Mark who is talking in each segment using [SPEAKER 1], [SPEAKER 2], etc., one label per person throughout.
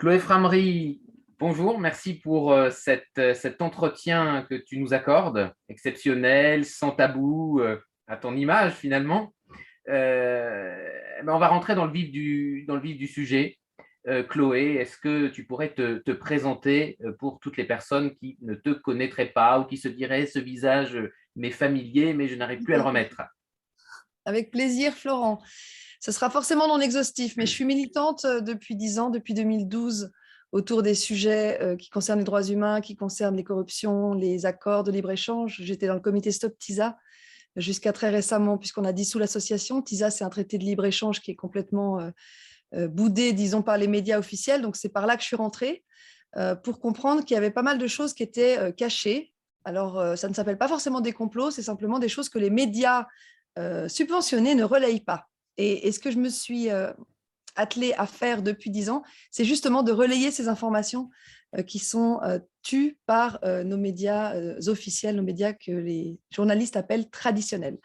[SPEAKER 1] Chloé Framery, bonjour, merci pour cet entretien que tu nous accordes, exceptionnel, sans tabou, à ton image finalement. On va rentrer dans le vif du sujet. Chloé, est-ce que tu pourrais te présenter pour toutes les personnes qui ne te connaîtraient pas ou qui se diraient ce visage m'est familier, mais je n'arrive plus à le remettre?
[SPEAKER 2] Avec plaisir, Florent. Ce sera forcément non exhaustif, mais je suis militante depuis 10 ans, depuis 2012, autour des sujets qui concernent les droits humains, qui concernent les corruptions, les accords de libre-échange. J'étais dans le comité Stop TISA jusqu'à très récemment, puisqu'on a dissous l'association. TISA, c'est un traité de libre-échange qui est complètement boudé, disons, par les médias officiels. Donc, c'est par là que je suis rentrée pour comprendre qu'il y avait pas mal de choses qui étaient cachées. Alors, ça ne s'appelle pas forcément des complots, c'est simplement des choses que les médias subventionnés ne relayent pas. Et ce que je me suis attelée à faire depuis 10 ans, c'est justement de relayer ces informations qui sont tues par nos médias officiels, nos médias que les journalistes appellent traditionnels.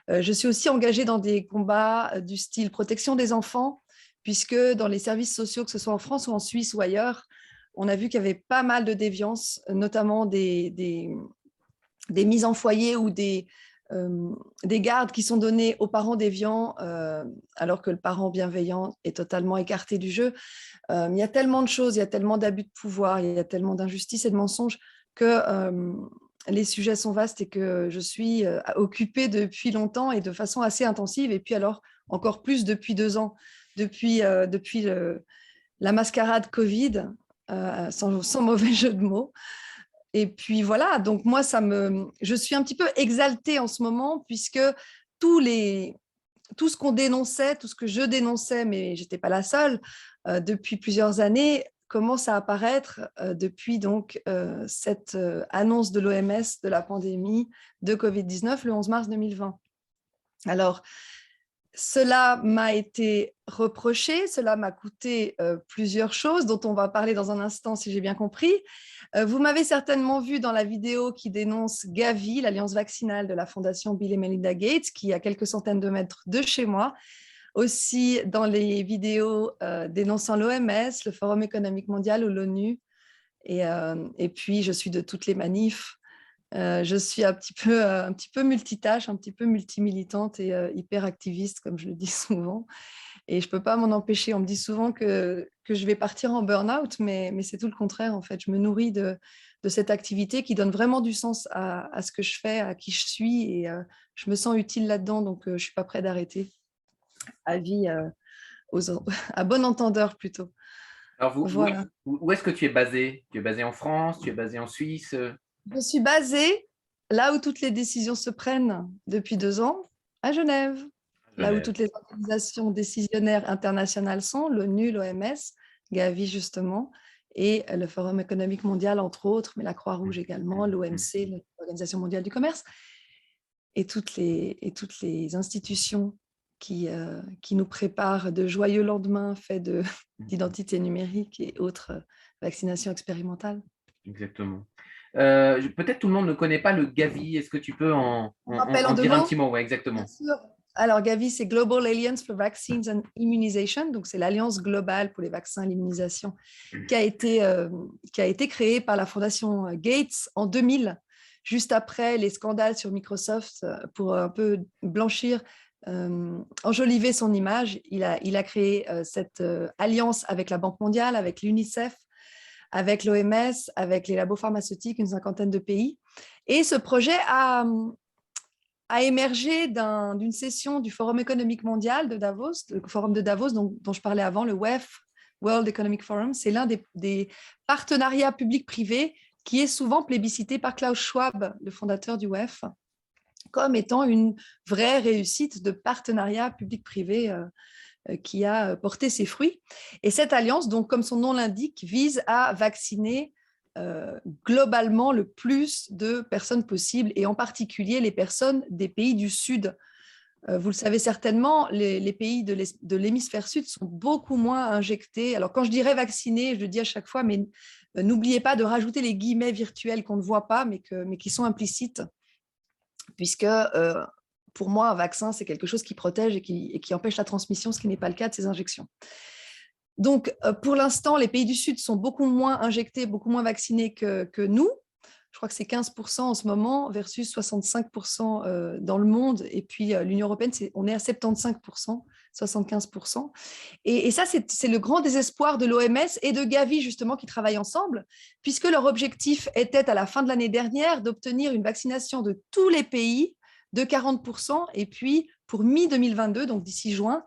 [SPEAKER 2] Je suis aussi engagée dans des combats du style protection des enfants, puisque dans les services sociaux, que ce soit en France ou en Suisse ou ailleurs, on a vu qu'il y avait pas mal de déviances, notamment des mises en foyer ou des gardes qui sont donnés aux parents déviants alors que le parent bienveillant est totalement écarté du jeu. Il y a tellement de choses, il y a tellement d'abus de pouvoir, il y a tellement d'injustice et de mensonges que les sujets sont vastes et que je suis occupée depuis longtemps et de façon assez intensive. Et puis alors, encore plus depuis 2 ans, depuis la mascarade Covid, sans mauvais jeu de mots. Et puis voilà, donc moi, je suis un petit peu exaltée en ce moment puisque tout ce qu'on dénonçait, tout ce que je dénonçais, mais je n'étais pas la seule, depuis plusieurs années, commence à apparaître depuis donc cette annonce de l'OMS de la pandémie de Covid-19 le 11 mars 2020. Alors, cela m'a été reproché, cela m'a coûté plusieurs choses dont on va parler dans un instant si j'ai bien compris. Vous m'avez certainement vu dans la vidéo qui dénonce Gavi, l'alliance vaccinale de la fondation Bill et Melinda Gates, qui est à quelques centaines de mètres de chez moi. Aussi dans les vidéos dénonçant l'OMS, le Forum économique mondial ou l'ONU. Et puis, je suis de toutes les manifs. Je suis un petit peu multitâche, un petit peu multimilitante et hyper activiste, comme je le dis souvent. Et je ne peux pas m'en empêcher. On me dit souvent que je vais partir en burn-out, mais c'est tout le contraire, en fait. Je me nourris de cette activité qui donne vraiment du sens à ce que je fais, à qui je suis. Et je me sens utile là-dedans, donc je ne suis pas prête d'arrêter. Avis à bon entendeur, plutôt.
[SPEAKER 1] Alors,
[SPEAKER 2] Voilà.
[SPEAKER 1] où est-ce que tu es basé? Tu es basé en France? Tu es basé en Suisse?
[SPEAKER 2] Je suis basée là où toutes les décisions se prennent depuis 2 ans, à Genève, là où
[SPEAKER 1] Genève.
[SPEAKER 2] toutes les organisations décisionnaires internationales sont, l'ONU, l'OMS, Gavi justement, et le Forum économique mondial, entre autres, mais la Croix-Rouge également, l'OMC, l'Organisation mondiale du commerce, et toutes les institutions qui nous préparent de joyeux lendemains faits d'identité numérique et autres vaccinations expérimentales.
[SPEAKER 1] Exactement. Peut-être tout le monde ne connaît pas le Gavi. Est-ce que tu peux
[SPEAKER 2] On rappelle en
[SPEAKER 1] en
[SPEAKER 2] 2
[SPEAKER 1] dire un
[SPEAKER 2] mots?
[SPEAKER 1] petit mot? Ouais,
[SPEAKER 2] Bien
[SPEAKER 1] exactement.
[SPEAKER 2] sûr. Alors, Gavi, c'est Global Alliance for Vaccines and Immunization, donc c'est l'alliance globale pour les vaccins et l'immunisation qui a été créée par la fondation Gates en 2000, juste après les scandales sur Microsoft, pour un peu blanchir, enjoliver son image. Il a créé cette alliance avec la Banque mondiale, avec l'UNICEF, avec l'OMS, avec les labos pharmaceutiques, une 50aine de pays. Et ce projet a émergé d'une session du Forum économique mondial de Davos, le forum de Davos dont je parlais avant, le WEF, World Economic Forum. C'est l'un des partenariats publics-privés qui est souvent plébiscité par Klaus Schwab, le fondateur du WEF, comme étant une vraie réussite de partenariat public-privé qui a porté ses fruits. Et cette alliance, donc, comme son nom l'indique, vise à vacciner globalement le plus de personnes possible, et en particulier les personnes des pays du Sud. Vous le savez certainement, les pays de l'hémisphère sud sont beaucoup moins injectés. Alors, quand je dirais vaccinés, je le dis à chaque fois, mais n'oubliez pas de rajouter les guillemets virtuels qu'on ne voit pas, mais qui sont implicites, puisque pour moi, un vaccin, c'est quelque chose qui protège et qui empêche la transmission, ce qui n'est pas le cas de ces injections. Donc, pour l'instant, les pays du Sud sont beaucoup moins injectés, beaucoup moins vaccinés que nous. Je crois que c'est 15% en ce moment versus 65% dans le monde. Et puis, l'Union européenne, on est à 75%, 75%. Et ça, c'est le grand désespoir de l'OMS et de Gavi, justement, qui travaillent ensemble, puisque leur objectif était, à la fin de l'année dernière, d'obtenir une vaccination de tous les pays de 40%. Et puis, pour mi-2022, donc d'ici juin,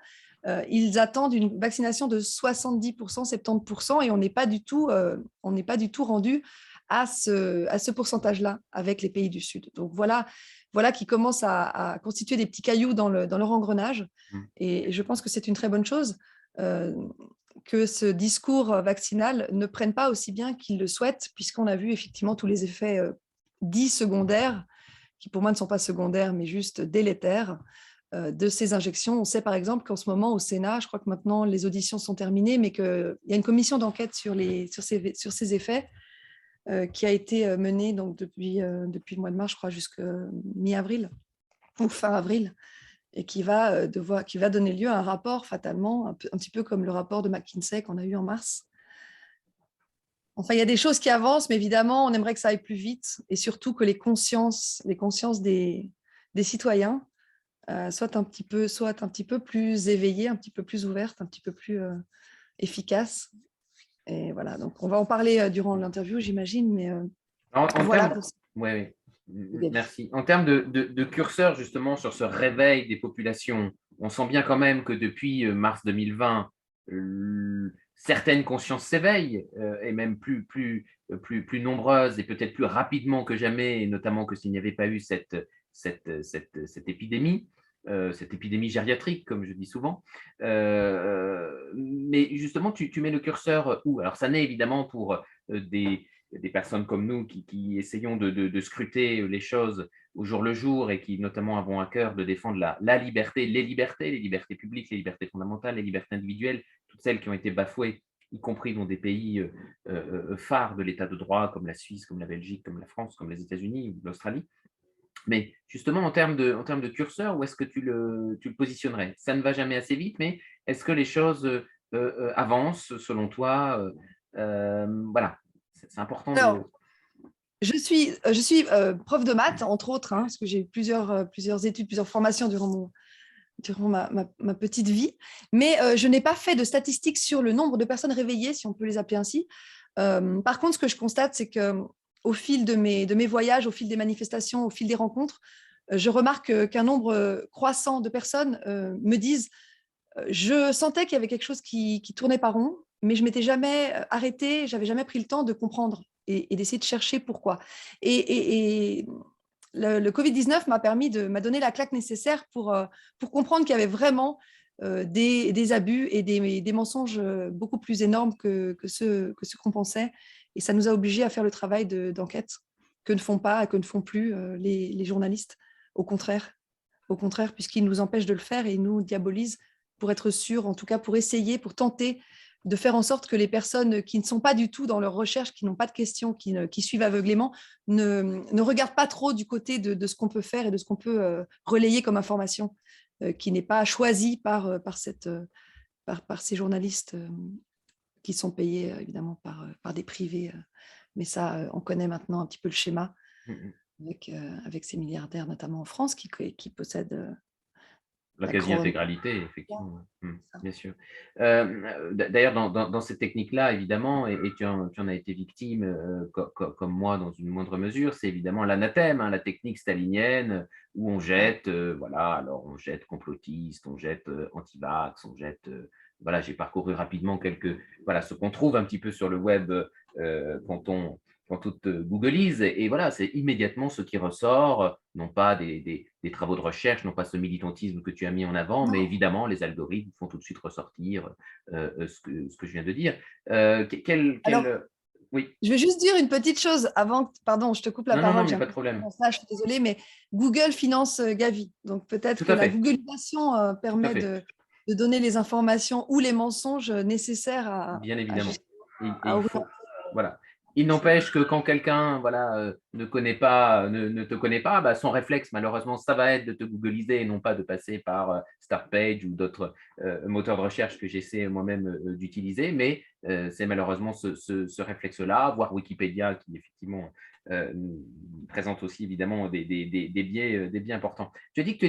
[SPEAKER 2] ils attendent une vaccination de 70%, 70%, et on n'est pas du tout rendu à ce pourcentage-là avec les pays du Sud. Donc voilà qui commence à constituer des petits cailloux dans leur engrenage. Et je pense que c'est une très bonne chose que ce discours vaccinal ne prenne pas aussi bien qu'il le souhaite, puisqu'on a vu effectivement tous les effets dits secondaires, qui pour moi ne sont pas secondaires, mais juste délétères, de ces injections. On sait par exemple qu'en ce moment au Sénat, je crois que maintenant les auditions sont terminées, mais qu'il y a une commission d'enquête sur ces effets qui a été menée donc, depuis le mois de mars, je crois, jusqu'à mi-avril ou fin avril, et qui va donner lieu à un rapport fatalement, un petit peu comme le rapport de McKinsey qu'on a eu en mars. Enfin, il y a des choses qui avancent, mais évidemment, on aimerait que ça aille plus vite, et surtout que les consciences des citoyens soient un petit peu plus éveillées, un petit peu plus ouvertes, un petit peu plus efficaces. Et voilà, donc on va en parler durant l'interview, j'imagine, mais voilà.
[SPEAKER 1] Oui, merci. En termes de curseur, justement, sur ce réveil des populations, on sent bien quand même que depuis mars 2020, certaines consciences s'éveillent, et même plus nombreuses et peut-être plus rapidement que jamais, et notamment que s'il n'y avait pas eu cette épidémie. Cette épidémie gériatrique, comme je dis souvent. Mais justement, tu mets le curseur où? Alors, ça n'est évidemment pour des personnes comme nous qui essayons de scruter les choses au jour le jour et qui notamment avons à cœur de défendre la liberté, les libertés publiques, les libertés fondamentales, les libertés individuelles, toutes celles qui ont été bafouées, y compris dans des pays phares de l'état de droit, comme la Suisse, comme la Belgique, comme la France, comme les États-Unis ou l'Australie. Mais justement, en termes de curseur, où est-ce que tu le positionnerais? Ça ne va jamais assez vite, mais est-ce que les choses avancent selon toi? Voilà, c'est important.
[SPEAKER 2] Alors, je suis prof de maths, entre autres, parce que j'ai eu plusieurs études, plusieurs formations durant ma petite vie, mais je n'ai pas fait de statistiques sur le nombre de personnes réveillées, si on peut les appeler ainsi. Par contre, ce que je constate, c'est qu'au fil de mes voyages, au fil des manifestations, au fil des rencontres, je remarque qu'un nombre croissant de personnes me disent je sentais qu'il y avait quelque chose qui tournait pas rond, mais je m'étais jamais arrêtée, j'avais jamais pris le temps de comprendre et d'essayer de chercher pourquoi. Et le Covid-19 m'a donné la claque nécessaire pour comprendre qu'il y avait vraiment des abus et des mensonges beaucoup plus énormes que ceux qu'on pensait. Et ça nous a obligés à faire le travail d'enquête que ne font plus les journalistes. Au contraire, puisqu'ils nous empêchent de le faire et ils nous diabolisent pour être sûrs, en tout cas pour essayer, pour tenter de faire en sorte que les personnes qui ne sont pas du tout dans leur recherche, qui n'ont pas de questions, qui suivent aveuglément, ne regardent pas trop du côté de ce qu'on peut faire et de ce qu'on peut relayer comme information, qui n'est pas choisie par ces journalistes qui sont payés évidemment par des privés. Mais ça, on connaît maintenant un petit peu le schéma avec ces milliardaires, notamment en France, qui possèdent
[SPEAKER 1] la quasi-intégralité, effectivement. Bien sûr. D'ailleurs, dans cette technique-là, évidemment, et tu en as été victime, comme moi, dans une moindre mesure, c'est évidemment l'anathème, la technique stalinienne, où on jette, alors on jette complotiste, on jette anti-vax, on jette... voilà, j'ai parcouru rapidement ce qu'on trouve un petit peu sur le web quand on googlise, et voilà, c'est immédiatement ce qui ressort, non pas des travaux de recherche, non pas ce militantisme que tu as mis en avant, mais évidemment, les algorithmes font tout de suite ressortir ce que je viens de dire. Alors, oui.
[SPEAKER 2] Je vais juste dire une petite chose avant, pardon, je te coupe la parole.
[SPEAKER 1] Non, il n'y a pas de problème.
[SPEAKER 2] Je suis désolée, mais Google finance Gavi. Donc peut-être que la Googleisation permet de donner les informations ou les mensonges nécessaires à...
[SPEAKER 1] Bien évidemment. Il faut, voilà. Il n'empêche que quand quelqu'un voilà, ne connaît pas, ne te connaît pas, bah, son réflexe, malheureusement, ça va être de te googliser et non pas de passer par Startpage ou d'autres moteurs de recherche que j'essaie moi-même d'utiliser. Mais c'est malheureusement ce réflexe-là, voire Wikipédia qui effectivement présente aussi évidemment des biais importants. Tu as dit que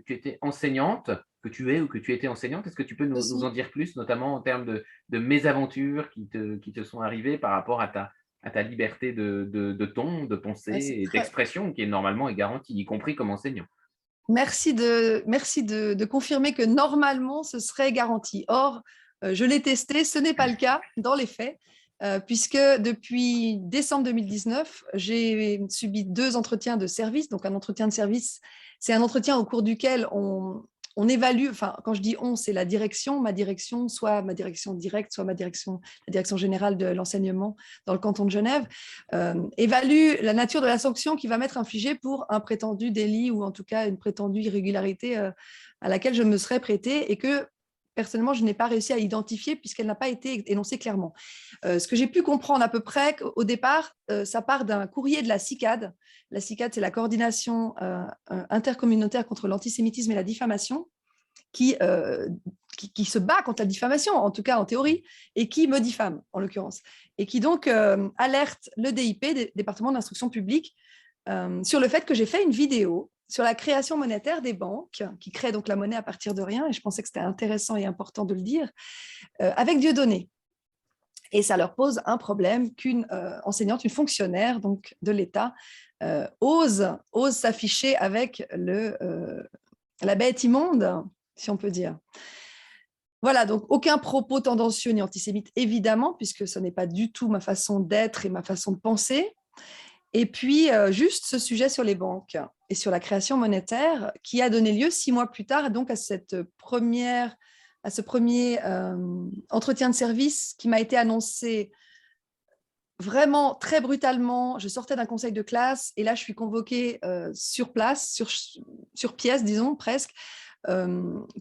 [SPEAKER 1] tu étais enseignante, que tu es ou que tu étais enseignante. Est-ce que tu peux nous en dire plus, notamment en termes de mésaventures qui te sont arrivées par rapport à ta liberté de ton, de pensée
[SPEAKER 2] Ouais, c'est
[SPEAKER 1] et
[SPEAKER 2] très...
[SPEAKER 1] d'expression qui est normalement est garantie, y compris comme enseignant.
[SPEAKER 2] Merci de confirmer que normalement, ce serait garanti. Or, je l'ai testé, ce n'est pas le cas dans les faits, puisque depuis décembre 2019, j'ai subi 2 entretiens de service. Donc, un entretien de service, c'est un entretien au cours duquel on évalue, enfin, quand je dis on, c'est la direction, ma direction, soit ma direction directe, soit la direction générale de l'enseignement dans le canton de Genève, évalue la nature de la sanction qui va m'être infligée pour un prétendu délit ou en tout cas une prétendue irrégularité à laquelle je me serais prêtée et que personnellement, je n'ai pas réussi à identifier puisqu'elle n'a pas été énoncée clairement. Ce que j'ai pu comprendre à peu près au départ, ça part d'un courrier de la CICAD. La CICAD, c'est la coordination intercommunautaire contre l'antisémitisme et la diffamation, qui, qui se bat contre la diffamation, en tout cas en théorie, et qui me diffame, en l'occurrence, et qui donc alerte le DIP, département d'instruction publique, sur le fait que j'ai fait une vidéo sur la création monétaire des banques, qui créent donc la monnaie à partir de rien, et je pensais que c'était intéressant et important de le dire, avec Dieudonné. Et ça leur pose un problème qu'une enseignante, une fonctionnaire donc, de l'État, ose s'afficher avec la bête immonde, si on peut dire. Voilà, donc aucun propos tendancieux ni antisémite, évidemment, puisque ce n'est pas du tout ma façon d'être et ma façon de penser. Et puis, juste ce sujet sur les banques et sur la création monétaire qui a donné lieu 6 mois plus tard donc à ce premier entretien de service qui m'a été annoncé vraiment très brutalement. Je sortais d'un conseil de classe et là, je suis convoquée sur place, sur pièce, disons, presque,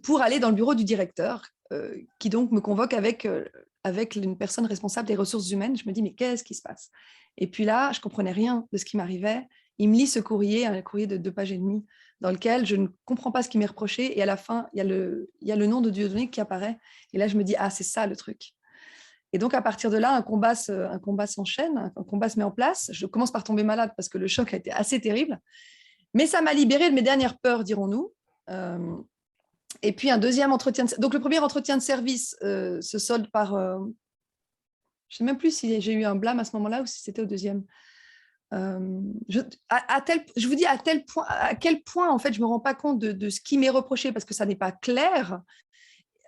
[SPEAKER 2] pour aller dans le bureau du directeur qui donc me convoque avec une personne responsable des ressources humaines. Je me dis, mais qu'est-ce qui se passe? Et puis là, je ne comprenais rien de ce qui m'arrivait. Il me lit ce courrier, un courrier de 2 pages et demie, dans lequel je ne comprends pas ce qui m'est reproché. Et à la fin, il y a le nom de Dieudonné qui apparaît. Et là, je me dis, ah, c'est ça le truc. Et donc, à partir de là, un combat s'enchaîne, un combat se met en place. Je commence par tomber malade parce que le choc a été assez terrible. Mais ça m'a libérée de mes dernières peurs, dirons-nous. Et puis, un deuxième entretien. Donc, le premier entretien de service se solde par... je ne sais même plus si j'ai eu un blâme à ce moment-là ou si c'était au deuxième. Je vous dis à quel point, en fait, je ne me rends pas compte de ce qui m'est reproché parce que ça n'est pas clair.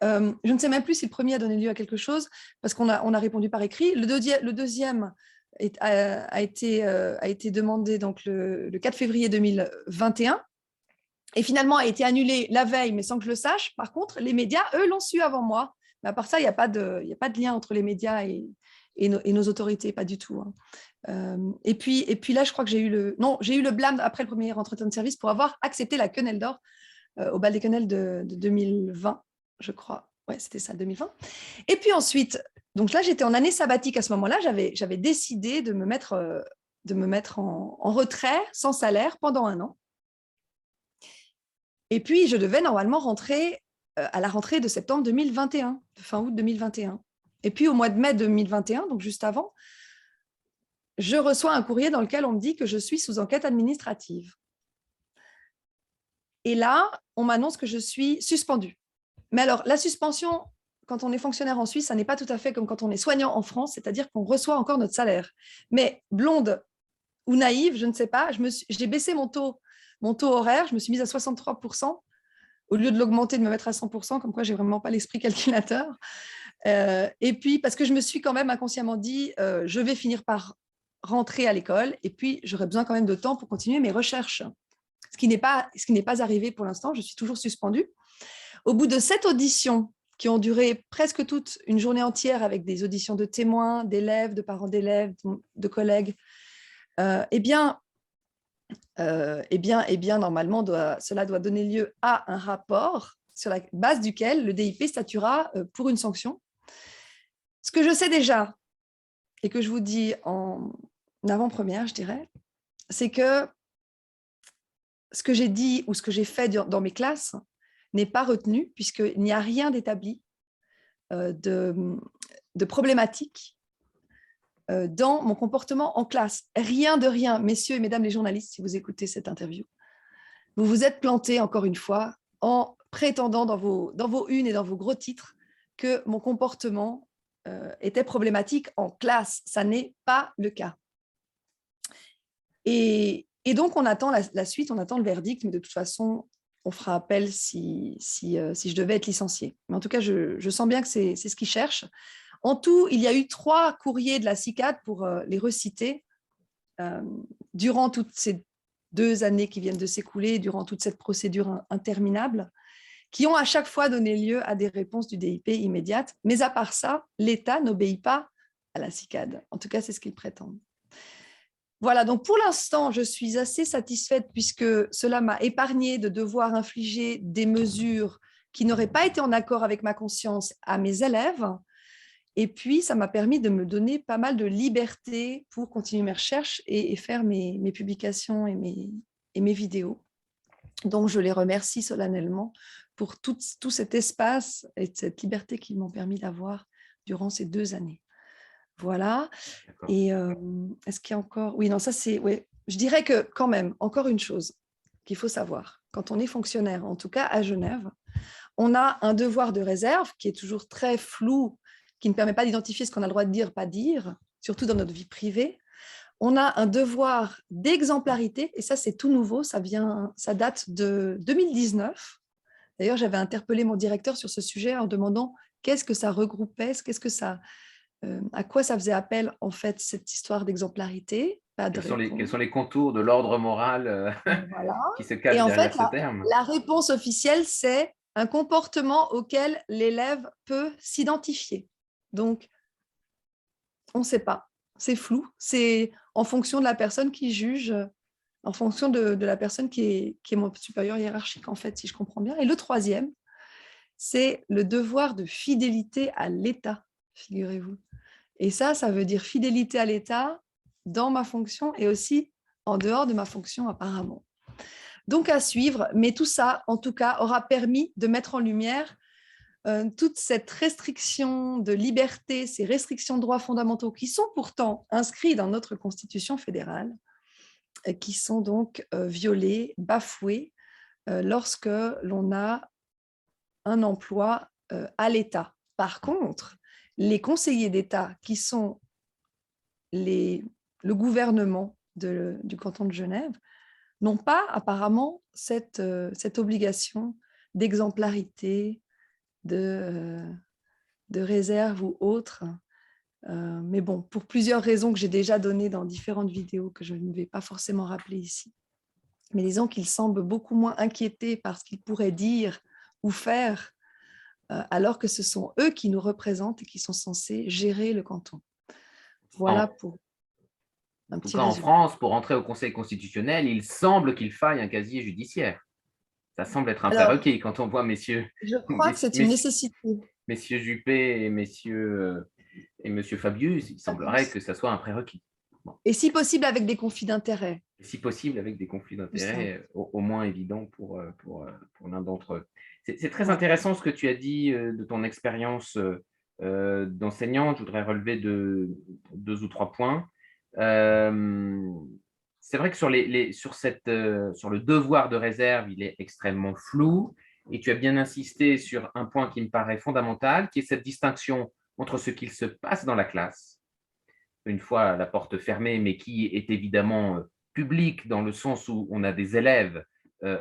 [SPEAKER 2] Je ne sais même plus si le premier a donné lieu à quelque chose parce qu'on a répondu par écrit. Le deuxième a été demandé donc le 4 février 2021 et finalement a été annulé la veille, mais sans que je le sache. Par contre, les médias, eux, l'ont su avant moi. Mais à part ça, il n'y a pas de lien entre les médias et nos autorités, pas du tout. Et puis là, je crois que j'ai eu le blâme après le premier entretien de service pour avoir accepté la quenelle d'or au bal des quenelles de 2020, je crois. Ouais, c'était ça, 2020. Et puis ensuite, donc là, j'étais en année sabbatique à ce moment-là. J'avais décidé de me mettre en retrait sans salaire pendant 1 an. Et puis, je devais normalement rentrer à la rentrée de septembre 2021, de fin août 2021. Et puis, au mois de mai 2021, donc juste avant, je reçois un courrier dans lequel on me dit que je suis sous enquête administrative. Et là, on m'annonce que je suis suspendue. Mais alors, la suspension, quand on est fonctionnaire en Suisse, ça n'est pas tout à fait comme quand on est soignant en France, c'est-à-dire qu'on reçoit encore notre salaire. Mais blonde ou naïve, je ne sais pas, j'ai baissé mon taux horaire, je me suis mise à 63%, au lieu de l'augmenter, de me mettre à 100%, comme quoi j'ai vraiment pas l'esprit calculateur. Et puis, parce que je me suis quand même inconsciemment dit, je vais finir par rentrer à l'école, et puis j'aurai besoin quand même de temps pour continuer mes recherches. Ce qui n'est pas arrivé pour l'instant, je suis toujours suspendue. Au bout de 7 auditions qui ont duré presque toute une journée entière avec des auditions de témoins, d'élèves, de parents d'élèves, de collègues, normalement, cela doit donner lieu à un rapport sur la base duquel le DIP statuera pour une sanction. Ce que je sais déjà, et que je vous dis en avant-première, je dirais, c'est que ce que j'ai dit ou ce que j'ai fait dans mes classes n'est pas retenu, puisqu'il n'y a rien d'établi de problématique dans mon comportement en classe. Rien de rien, messieurs et mesdames les journalistes, si vous écoutez cette interview. Vous vous êtes plantés, encore une fois, en prétendant dans vos unes et dans vos gros titres que mon comportement était problématique en classe. Ça n'est pas le cas. Et donc, on attend la suite, on attend le verdict, mais de toute façon, on fera appel si je devais être licenciée. Mais en tout cas, je sens bien que c'est ce qu'ils cherchent. En tout, il y a eu 3 courriers de la CICAD, pour les reciter, durant toutes ces 2 années qui viennent de s'écouler, durant toute cette procédure interminable, qui ont à chaque fois donné lieu à des réponses du DIP immédiates. Mais à part ça, l'État n'obéit pas à la CICAD. En tout cas, c'est ce qu'ils prétendent. Voilà, donc pour l'instant, je suis assez satisfaite puisque cela m'a épargné de devoir infliger des mesures qui n'auraient pas été en accord avec ma conscience à mes élèves. Et puis, ça m'a permis de me donner pas mal de liberté pour continuer mes recherches et faire mes publications et mes vidéos. Donc, je les remercie solennellement pour tout cet espace et cette liberté qu'ils m'ont permis d'avoir durant ces 2 années. Voilà. Et est-ce qu'il y a encore… Oui, non, ça c'est… Ouais. Je dirais que quand même, encore une chose qu'il faut savoir, quand on est fonctionnaire, en tout cas à Genève, on a un devoir de réserve qui est toujours très flou, qui ne permet pas d'identifier ce qu'on a le droit de dire, pas dire, surtout dans notre vie privée. On a un devoir d'exemplarité, et ça c'est tout nouveau, ça date de 2019. D'ailleurs, j'avais interpellé mon directeur sur ce sujet en demandant qu'est-ce que ça regroupait, à quoi ça faisait appel, en fait, cette histoire d'exemplarité. Pas de
[SPEAKER 1] Quels sont les contours de l'ordre moral
[SPEAKER 2] voilà.
[SPEAKER 1] qui se
[SPEAKER 2] Et
[SPEAKER 1] cachent
[SPEAKER 2] en
[SPEAKER 1] derrière
[SPEAKER 2] fait,
[SPEAKER 1] ce terme?
[SPEAKER 2] la réponse officielle, c'est un comportement auquel l'élève peut s'identifier. Donc, on ne sait pas. C'est flou. C'est en fonction de la personne qui juge, en fonction de la personne qui est mon supérieur hiérarchique, en fait, si je comprends bien. Et le 3e, c'est le devoir de fidélité à l'État, figurez-vous. Et ça veut dire fidélité à l'État dans ma fonction et aussi en dehors de ma fonction apparemment. Donc à suivre, mais tout ça, en tout cas, aura permis de mettre en lumière toute cette restriction de liberté, ces restrictions de droits fondamentaux qui sont pourtant inscrits dans notre Constitution fédérale, qui sont donc violées, bafouées lorsque l'on a un emploi à l'État. Par contre, les conseillers d'État qui sont le gouvernement du canton de Genève n'ont pas apparemment cette obligation d'exemplarité, de réserve ou autre. Mais bon, pour plusieurs raisons que j'ai déjà données dans différentes vidéos que je ne vais pas forcément rappeler ici. Mais disons qu'ils semblent beaucoup moins inquiétés par ce qu'ils pourraient dire ou faire, alors que ce sont eux qui nous représentent et qui sont censés gérer le canton. Voilà pour un petit
[SPEAKER 1] résumé. En France, pour entrer au Conseil constitutionnel, il semble qu'il faille un casier judiciaire. Ça semble être un prérequis quand on voit messieurs…
[SPEAKER 2] Je crois que c'est une nécessité.
[SPEAKER 1] Messieurs Juppé et monsieur Fabius, il semblerait que ça soit un prérequis.
[SPEAKER 2] Bon. Et si possible avec des conflits d'intérêts.
[SPEAKER 1] Si possible avec des conflits d'intérêts au moins évidents pour l'un d'entre eux. C'est très intéressant ce que tu as dit de ton expérience d'enseignante. Je voudrais relever 2 ou 3 points. C'est vrai que sur le devoir de réserve, il est extrêmement flou. Et tu as bien insisté sur un point qui me paraît fondamental, qui est cette distinction entre ce qu'il se passe dans la classe, une fois la porte fermée, mais qui est évidemment public dans le sens où on a des élèves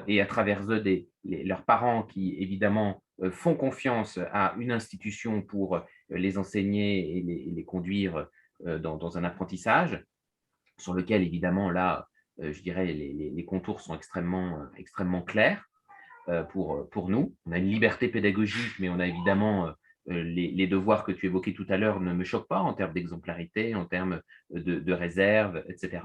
[SPEAKER 1] et à travers eux leurs parents qui évidemment font confiance à une institution pour les enseigner et les conduire dans un apprentissage sur lequel évidemment là, je dirais, les contours sont extrêmement clairs pour nous. On a une liberté pédagogique, mais on a évidemment les devoirs que tu évoquais tout à l'heure ne me choquent pas en termes d'exemplarité, en termes de réserve, etc.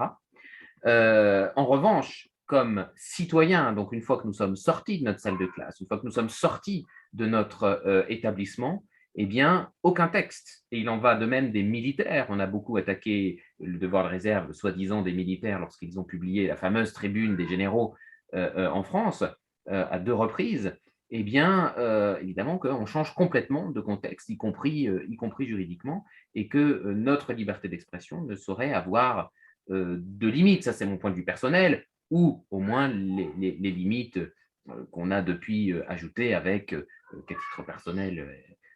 [SPEAKER 1] En revanche, comme citoyens, donc une fois que nous sommes sortis de notre salle de classe, une fois que nous sommes sortis de notre établissement, eh bien, aucun texte. Et il en va de même des militaires. On a beaucoup attaqué le devoir de réserve, soi-disant, des militaires lorsqu'ils ont publié la fameuse tribune des généraux en France à 2 reprises. Eh bien, évidemment qu'on change complètement de contexte, y compris juridiquement, et que notre liberté d'expression ne saurait avoir de limites. Ça, c'est mon point de vue personnel, ou au moins les limites qu'on a depuis ajoutées avec, qu'à titre personnel,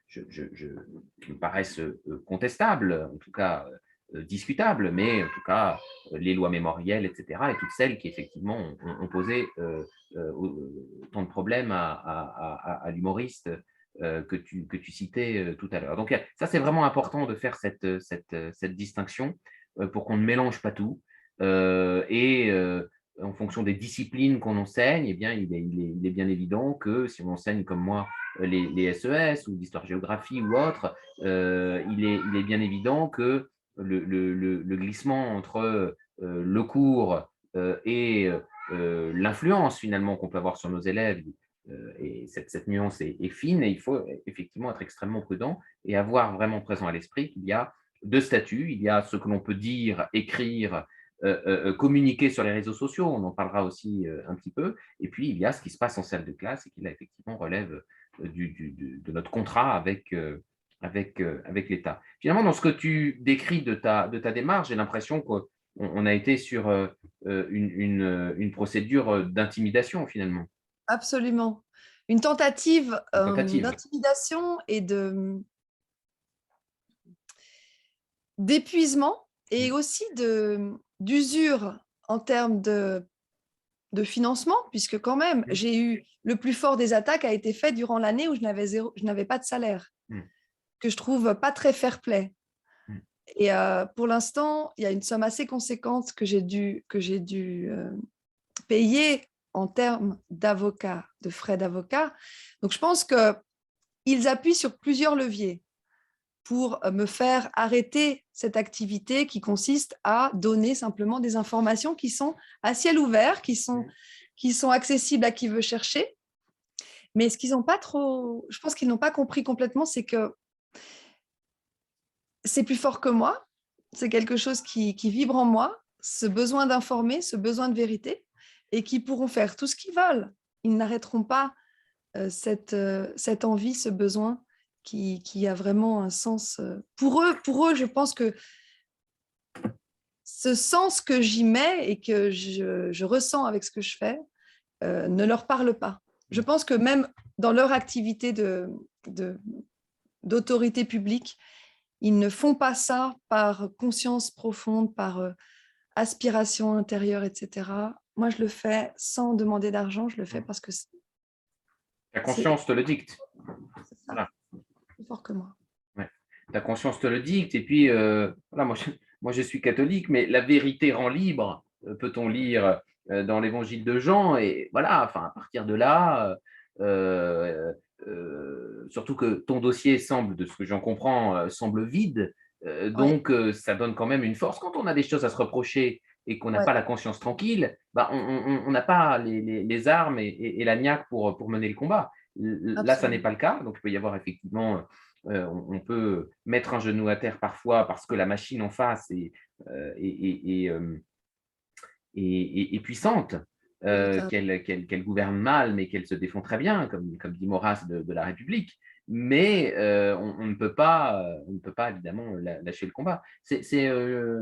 [SPEAKER 1] qui me paraissent contestables, en tout cas discutables, mais en tout cas les lois mémorielles, etc., et toutes celles qui effectivement ont posé tant de problèmes à l'humoriste que tu citais tout à l'heure. Donc ça, c'est vraiment important de faire cette distinction pour qu'on ne mélange pas tout. Et en fonction des disciplines qu'on enseigne, eh bien, il est bien évident que si on enseigne comme moi les SES ou l'histoire-géographie ou autre, il est bien évident que le glissement entre le cours et l'influence finalement qu'on peut avoir sur nos élèves, et cette nuance est fine, et il faut effectivement être extrêmement prudent et avoir vraiment présent à l'esprit qu'il y a 2 statuts. Il y a ce que l'on peut dire, écrire, communiquer sur les réseaux sociaux, on en parlera aussi un petit peu, et puis il y a ce qui se passe en salle de classe et qui là effectivement relève de notre contrat avec l'État. Finalement, dans ce que tu décris de ta démarche, j'ai l'impression qu'on a été sur une procédure d'intimidation finalement,
[SPEAKER 2] Absolument. Une tentative
[SPEAKER 1] une tentative.
[SPEAKER 2] d'intimidation et d'épuisement et aussi d'usure en termes de financement, puisque quand même,
[SPEAKER 1] Mm.
[SPEAKER 2] j'ai eu le plus fort des attaques a été fait durant l'année où je n'avais pas de salaire,
[SPEAKER 1] Mm.
[SPEAKER 2] que je trouve pas très fair-play.
[SPEAKER 1] Mm.
[SPEAKER 2] Et pour l'instant, il y a une somme assez conséquente que j'ai dû payer en termes d'avocat, de frais d'avocat. Donc, je pense qu'ils appuient sur plusieurs leviers pour me faire arrêter cette activité qui consiste à donner simplement des informations qui sont à ciel ouvert, qui sont accessibles à qui veut chercher. Mais ce qu'ils n'ont pas trop, je pense qu'ils n'ont pas compris complètement, c'est que c'est plus fort que moi, c'est quelque chose qui vibre en moi, ce besoin d'informer, ce besoin de vérité, et qui pourront faire tout ce qu'ils veulent. Ils n'arrêteront pas cette envie, ce besoin qui a vraiment un sens. Pour eux, je pense que ce sens que j'y mets et que je ressens avec ce que je fais ne leur parle pas. Je pense que même dans leur activité d'autorité publique, ils ne font pas ça par conscience profonde, par aspiration intérieure, etc. Moi, je le fais sans demander d'argent, je le fais parce que
[SPEAKER 1] Ta
[SPEAKER 2] c'est
[SPEAKER 1] conscience te le dicte.
[SPEAKER 2] ça,
[SPEAKER 1] Voilà.
[SPEAKER 2] plus fort que moi.
[SPEAKER 1] Ouais. Ta conscience te le dicte. Et puis, voilà, moi, je suis catholique, mais la vérité rend libre, peut-on lire dans l'évangile de Jean. Et voilà, enfin, à partir de là, surtout que ton dossier semble, de ce que j'en comprends, semble vide.
[SPEAKER 2] Ouais,
[SPEAKER 1] Donc, ça donne quand même une force. Quand on a des choses à se reprocher et qu'on n'a
[SPEAKER 2] ouais,
[SPEAKER 1] pas la conscience tranquille, bah, on n'a pas les armes et la niaque pour mener le combat. Là, ça n'est
[SPEAKER 2] absolument.
[SPEAKER 1] pas le cas. Donc, il peut y avoir effectivement on peut mettre un genou à terre parfois parce que la machine en face est puissante,
[SPEAKER 2] Oui, t'as
[SPEAKER 1] qu'elle gouverne mal, mais qu'elle se défend très bien, comme dit Maurras de la République. Mais on ne peut pas évidemment lâcher le combat. C'est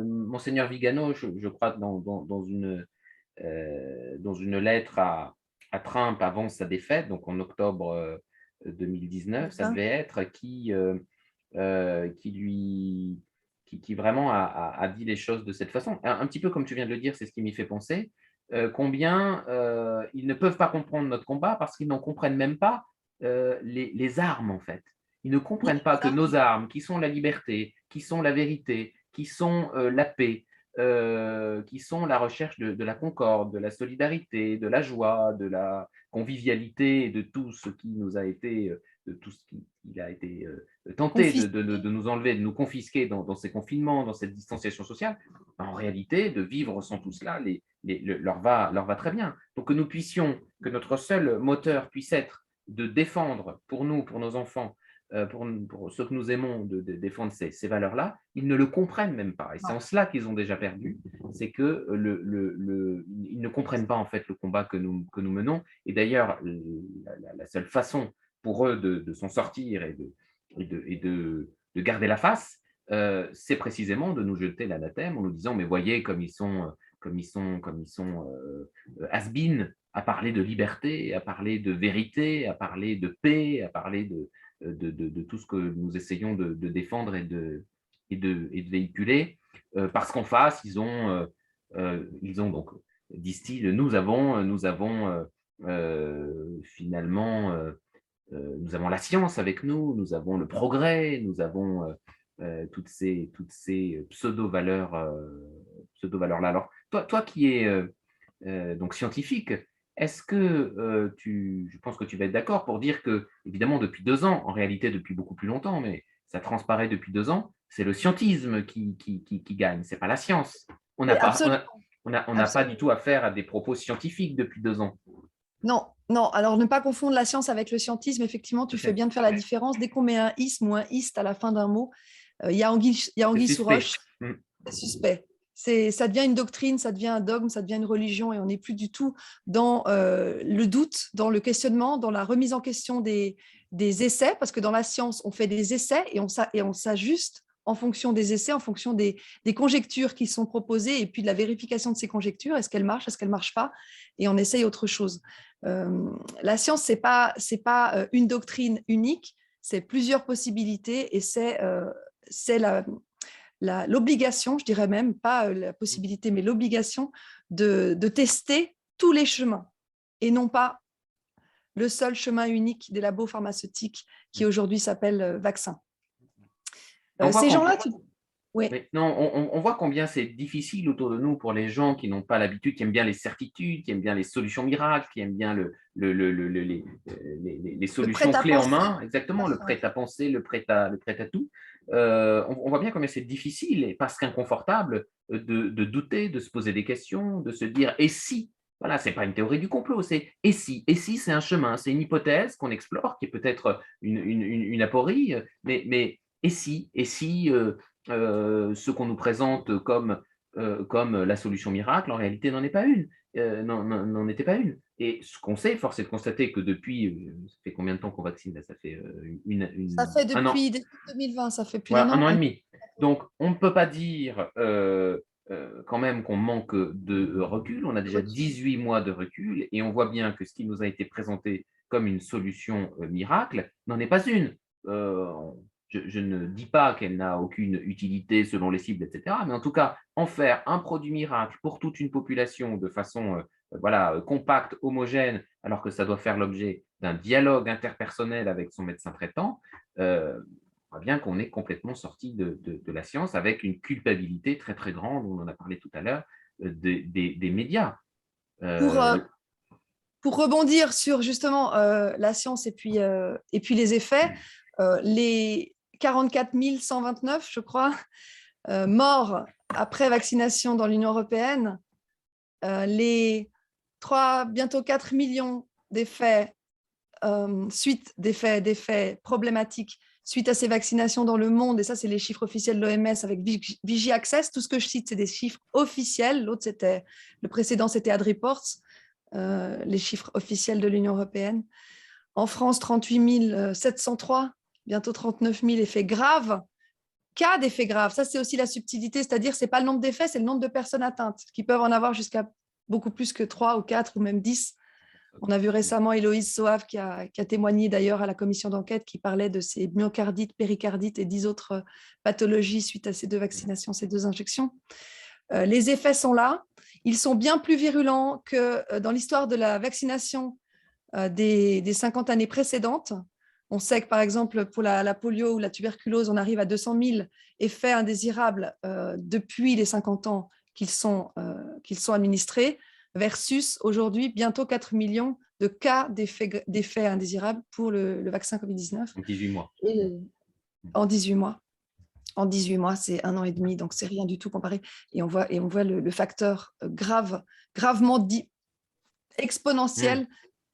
[SPEAKER 1] Monseigneur Vigano, je crois, dans une lettre à Trump avant sa défaite, donc en octobre 2019, ça
[SPEAKER 2] raison.
[SPEAKER 1] devait être, qui lui qui vraiment a dit les choses de cette façon. Un petit peu comme tu viens de le dire, c'est ce qui m'y fait penser, combien ils ne peuvent pas comprendre notre combat parce qu'ils n'en comprennent même pas les armes, en fait. Ils ne
[SPEAKER 2] Oui,
[SPEAKER 1] comprennent pas que
[SPEAKER 2] ça,
[SPEAKER 1] nos armes, qui sont la liberté, qui sont la vérité, qui sont la paix, qui sont la recherche de la concorde, de la solidarité, de la joie, de la convivialité, de tout ce qui nous a été, de tout ce qui il a été tenté de
[SPEAKER 2] confisqué.
[SPEAKER 1] nous enlever, de nous confisquer dans ces confinements, dans cette distanciation sociale. En réalité, de vivre sans tout cela leur va très bien. Donc que nous puissions, que notre seul moteur puisse être de défendre pour nous, pour nos enfants, pour ceux que nous aimons, de défendre ces valeurs-là, ils ne le comprennent même pas. Et c'est en cela qu'ils ont déjà perdu, c'est que ils ne comprennent pas en fait le combat que nous menons. Et d'ailleurs, la seule façon pour eux de s'en sortir et de garder la face, c'est précisément de nous jeter l'anathème en nous disant, mais voyez comme ils sont has-been à parler de liberté, à parler de vérité, à parler de paix, à parler de tout ce que nous essayons de défendre et de véhiculer, parce qu'en face, ils ont donc, disent-ils, finalement, nous avons la science avec nous, nous avons le progrès, nous avons toutes ces pseudo-valeurs-là. Alors, toi qui es donc scientifique, est-ce que je pense que tu vas être d'accord pour dire que, évidemment, depuis 2 ans, en réalité depuis beaucoup plus longtemps, mais ça transparaît depuis 2 ans, c'est le scientisme qui gagne, c'est pas la science. On n'a
[SPEAKER 2] Oui,
[SPEAKER 1] pas,
[SPEAKER 2] absolument.
[SPEAKER 1] on n'a pas du tout affaire à des propos scientifiques depuis 2 ans.
[SPEAKER 2] Non, non. Alors, ne pas confondre la science avec le scientisme. Effectivement, tu fais bien de faire la différence. Dès qu'on met un isme ou un iste à la fin d'un mot, il y a anguille sous
[SPEAKER 1] Suspect.
[SPEAKER 2] roche. C'est suspect. Ça devient une doctrine, ça devient un dogme, ça devient une religion et on n'est plus du tout dans le doute, dans le questionnement, dans la remise en question des essais, parce que dans la science, on fait des essais et on s'ajuste en fonction des essais, en fonction des conjectures qui sont proposées et puis de la vérification de ces conjectures. Est-ce qu'elles marchent, est-ce qu'elles ne marchent pas? Et on essaye autre chose. La science, ce n'est pas une doctrine unique, c'est plusieurs possibilités et c'est l'obligation, je dirais même, pas la possibilité, mais l'obligation de tester tous les chemins et non pas le seul chemin unique des labos pharmaceutiques qui aujourd'hui s'appelle vaccin. Ces gens-là, oui.
[SPEAKER 1] Non, on voit combien c'est difficile autour de nous pour les gens qui n'ont pas l'habitude, qui aiment bien les certitudes, qui aiment bien les solutions miracles, qui aiment bien les solutions clés en main, exactement, le prêt à penser, le prêt à tout. On voit bien combien c'est difficile et parce qu'inconfortable de douter, de se poser des questions, de se dire et si. Voilà, ce n'est pas une théorie du complot, c'est et si c'est un chemin, c'est une hypothèse qu'on explore qui est peut-être une aporie, mais et si ce qu'on nous présente comme la solution miracle, en réalité, n'en est pas une, n'en était pas une. Et ce qu'on sait, force est de constater que depuis, ça fait combien de temps qu'on vaccine là? Ça fait
[SPEAKER 2] Ça fait
[SPEAKER 1] un an,
[SPEAKER 2] depuis 2020, ça fait plus
[SPEAKER 1] voilà,
[SPEAKER 2] d'un
[SPEAKER 1] un
[SPEAKER 2] an.
[SPEAKER 1] an et demi. Donc, on ne peut pas dire quand même qu'on manque de recul. On a déjà 18 mois de recul et on voit bien que ce qui nous a été présenté comme une solution miracle n'en est pas une. Euh, je ne dis pas qu'elle n'a aucune utilité selon les cibles, etc. Mais en tout cas, en faire un produit miracle pour toute une population de façon voilà, compacte, homogène, alors que ça doit faire l'objet d'un dialogue interpersonnel avec son médecin traitant, on voit bien qu'on est complètement sorti de la science avec une culpabilité très très grande, on en a parlé tout à l'heure, des médias.
[SPEAKER 2] Pour rebondir sur justement la science et puis les effets, les 44 129, je crois, morts après vaccination dans l'Union européenne, les bientôt 4 millions d'effets, d'effets problématiques suite à ces vaccinations dans le monde, et ça, c'est les chiffres officiels de l'OMS avec Vigi Access. Tout ce que je cite, c'est des chiffres officiels. Le précédent, c'était AdReports, les chiffres officiels de l'Union européenne. En France, 38 703, bientôt 39 000 effets graves. Cas d'effets graves, ça, c'est aussi la subtilité, c'est-à-dire ce n'est pas le nombre d'effets, c'est le nombre de personnes atteintes, qui peuvent en avoir jusqu'à beaucoup plus que 3 ou 4 ou même 10. On a vu récemment Héloïse Soave qui a témoigné d'ailleurs à la commission d'enquête qui parlait de ces myocardites, péricardites et 10 autres pathologies suite à ces 2 vaccinations, ces 2 injections. Les effets sont là. Ils sont bien plus virulents que dans l'histoire de la vaccination des 50 années précédentes. On sait que, par exemple, pour la polio ou la tuberculose, on arrive à 200 000 effets indésirables depuis les 50 ans qu'ils sont administrés, versus aujourd'hui bientôt 4 millions de cas d'effets indésirables pour le vaccin Covid-19.
[SPEAKER 1] En 18 mois.
[SPEAKER 2] En 18 mois. En 18 mois, c'est 1 an et demi, donc c'est rien du tout comparé. Et on voit le facteur gravement exponentiel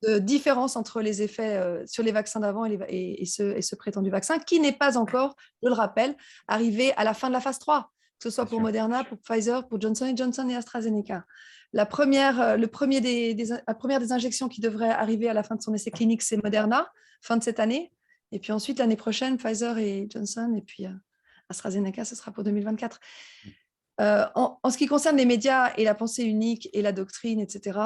[SPEAKER 2] de différence entre les effets sur les vaccins d'avant et ce prétendu vaccin, qui n'est pas encore, je le rappelle, arrivé à la fin de la phase 3, que ce soit pour Moderna, pour Pfizer, pour Johnson & Johnson et AstraZeneca. La première des injections qui devrait arriver à la fin de son essai clinique, c'est Moderna, fin de cette année. Et puis ensuite, l'année prochaine, Pfizer et Johnson. Et puis AstraZeneca, ce sera pour 2024. En ce qui concerne les médias et la pensée unique et la doctrine, etc.,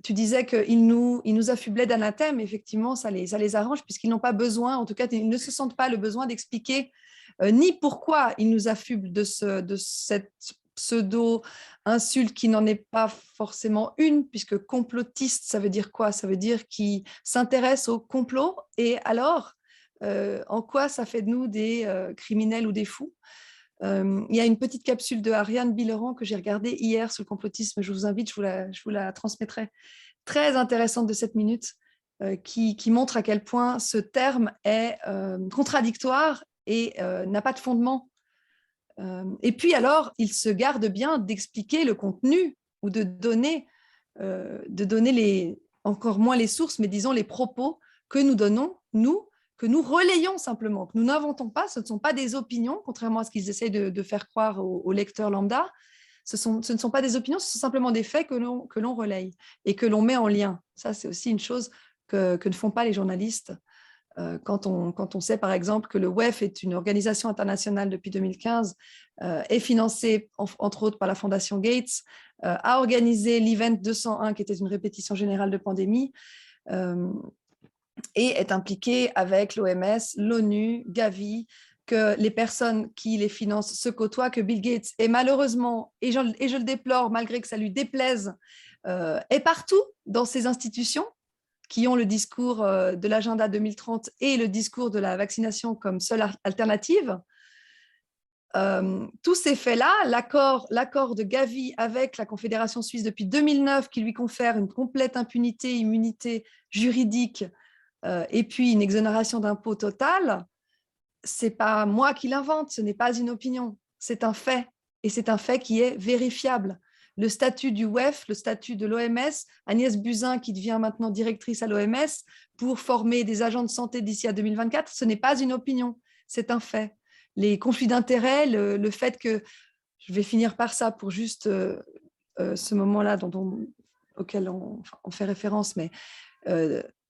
[SPEAKER 2] tu disais qu'ils nous affublaient d'anathèmes. Effectivement, ça les arrange puisqu'ils n'ont pas besoin, en tout cas, ils ne se sentent pas le besoin d'expliquer ni pourquoi ils nous affublent de cette pseudo-insulte qui n'en est pas forcément une, puisque complotiste, ça veut dire quoi? Ça veut dire qui s'intéresse au complot. Et alors, en quoi ça fait de nous des criminels ou des fous? Il y a une petite capsule de Ariane Bileran que j'ai regardée hier sur le complotisme. Je vous invite, je vous la transmettrai. Très intéressante de 7 minutes, qui montre à quel point ce terme est contradictoire et n'a pas de fondement. Et puis alors, il se garde bien d'expliquer le contenu ou de donner encore moins les sources, mais disons les propos que nous donnons, nous, que nous relayons simplement, que nous n'inventons pas. Ce ne sont pas des opinions, contrairement à ce qu'ils essayent de faire croire aux lecteurs lambda. Ce ne sont pas des opinions, ce sont simplement des faits que l'on relaye et que l'on met en lien. Ça, c'est aussi une chose que ne font pas les journalistes. Quand on sait, par exemple, que le WEF est une organisation internationale depuis 2015, est financée, entre autres, par la Fondation Gates, a organisé l'Event 201, qui était une répétition générale de pandémie, et est impliquée avec l'OMS, l'ONU, Gavi, que les personnes qui les financent se côtoient, que Bill Gates est malheureusement, et je le déplore, malgré que ça lui déplaise, est partout dans ces institutions qui ont le discours de l'agenda 2030 et le discours de la vaccination comme seule alternative. Tous ces faits-là, l'accord de Gavi avec la Confédération suisse depuis 2009 qui lui confère une complète impunité, immunité juridique et puis une exonération d'impôts totale, ce n'est pas moi qui l'invente, ce n'est pas une opinion, c'est un fait et c'est un fait qui est vérifiable. Le statut du WEF, le statut de l'OMS, Agnès Buzyn qui devient maintenant directrice à l'OMS pour former des agents de santé d'ici à 2024, ce n'est pas une opinion, c'est un fait. Les conflits d'intérêts, le fait que, je vais finir par ça pour juste ce moment-là auquel on fait référence, mais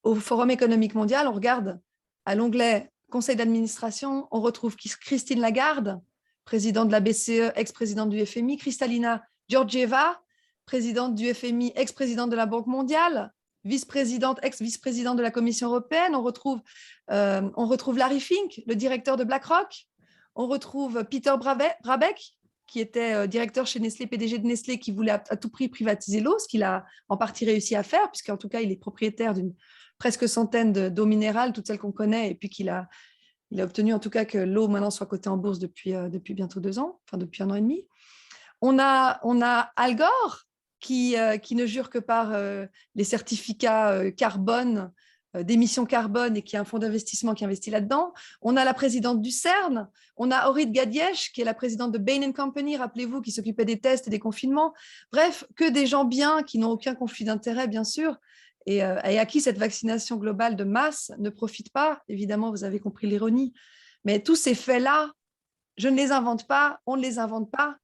[SPEAKER 2] au Forum économique mondial, on regarde à l'onglet Conseil d'administration, on retrouve Christine Lagarde, présidente de la BCE, ex-présidente du FMI, Kristalina Georgieva, présidente du FMI, ex-présidente de la Banque mondiale, vice-présidente, ex-vice-présidente de la Commission européenne. On retrouve Larry Fink, le directeur de BlackRock. On retrouve Peter Brabeck, qui était directeur chez Nestlé, PDG de Nestlé, qui voulait à tout prix privatiser l'eau, ce qu'il a en partie réussi à faire, puisqu'en tout cas, il est propriétaire d'une presque centaine d'eau minérale, toutes celles qu'on connaît, et puis qu'il a obtenu en tout cas que l'eau maintenant soit cotée en bourse depuis bientôt 2 ans, enfin depuis 1 an et demi. On a Al Gore qui ne jure que par les certificats carbone, d'émissions carbone, et qui a un fonds d'investissement qui investit là-dedans. On a la présidente du CERN, on a Orit Gadiech qui est la présidente de Bain & Company, rappelez-vous, qui s'occupait des tests et des confinements. Bref, que des gens bien qui n'ont aucun conflit d'intérêt, bien sûr, et à qui cette vaccination globale de masse ne profite pas. Évidemment, vous avez compris l'ironie. Mais tous ces faits-là, je ne les invente pas, on ne les invente pas.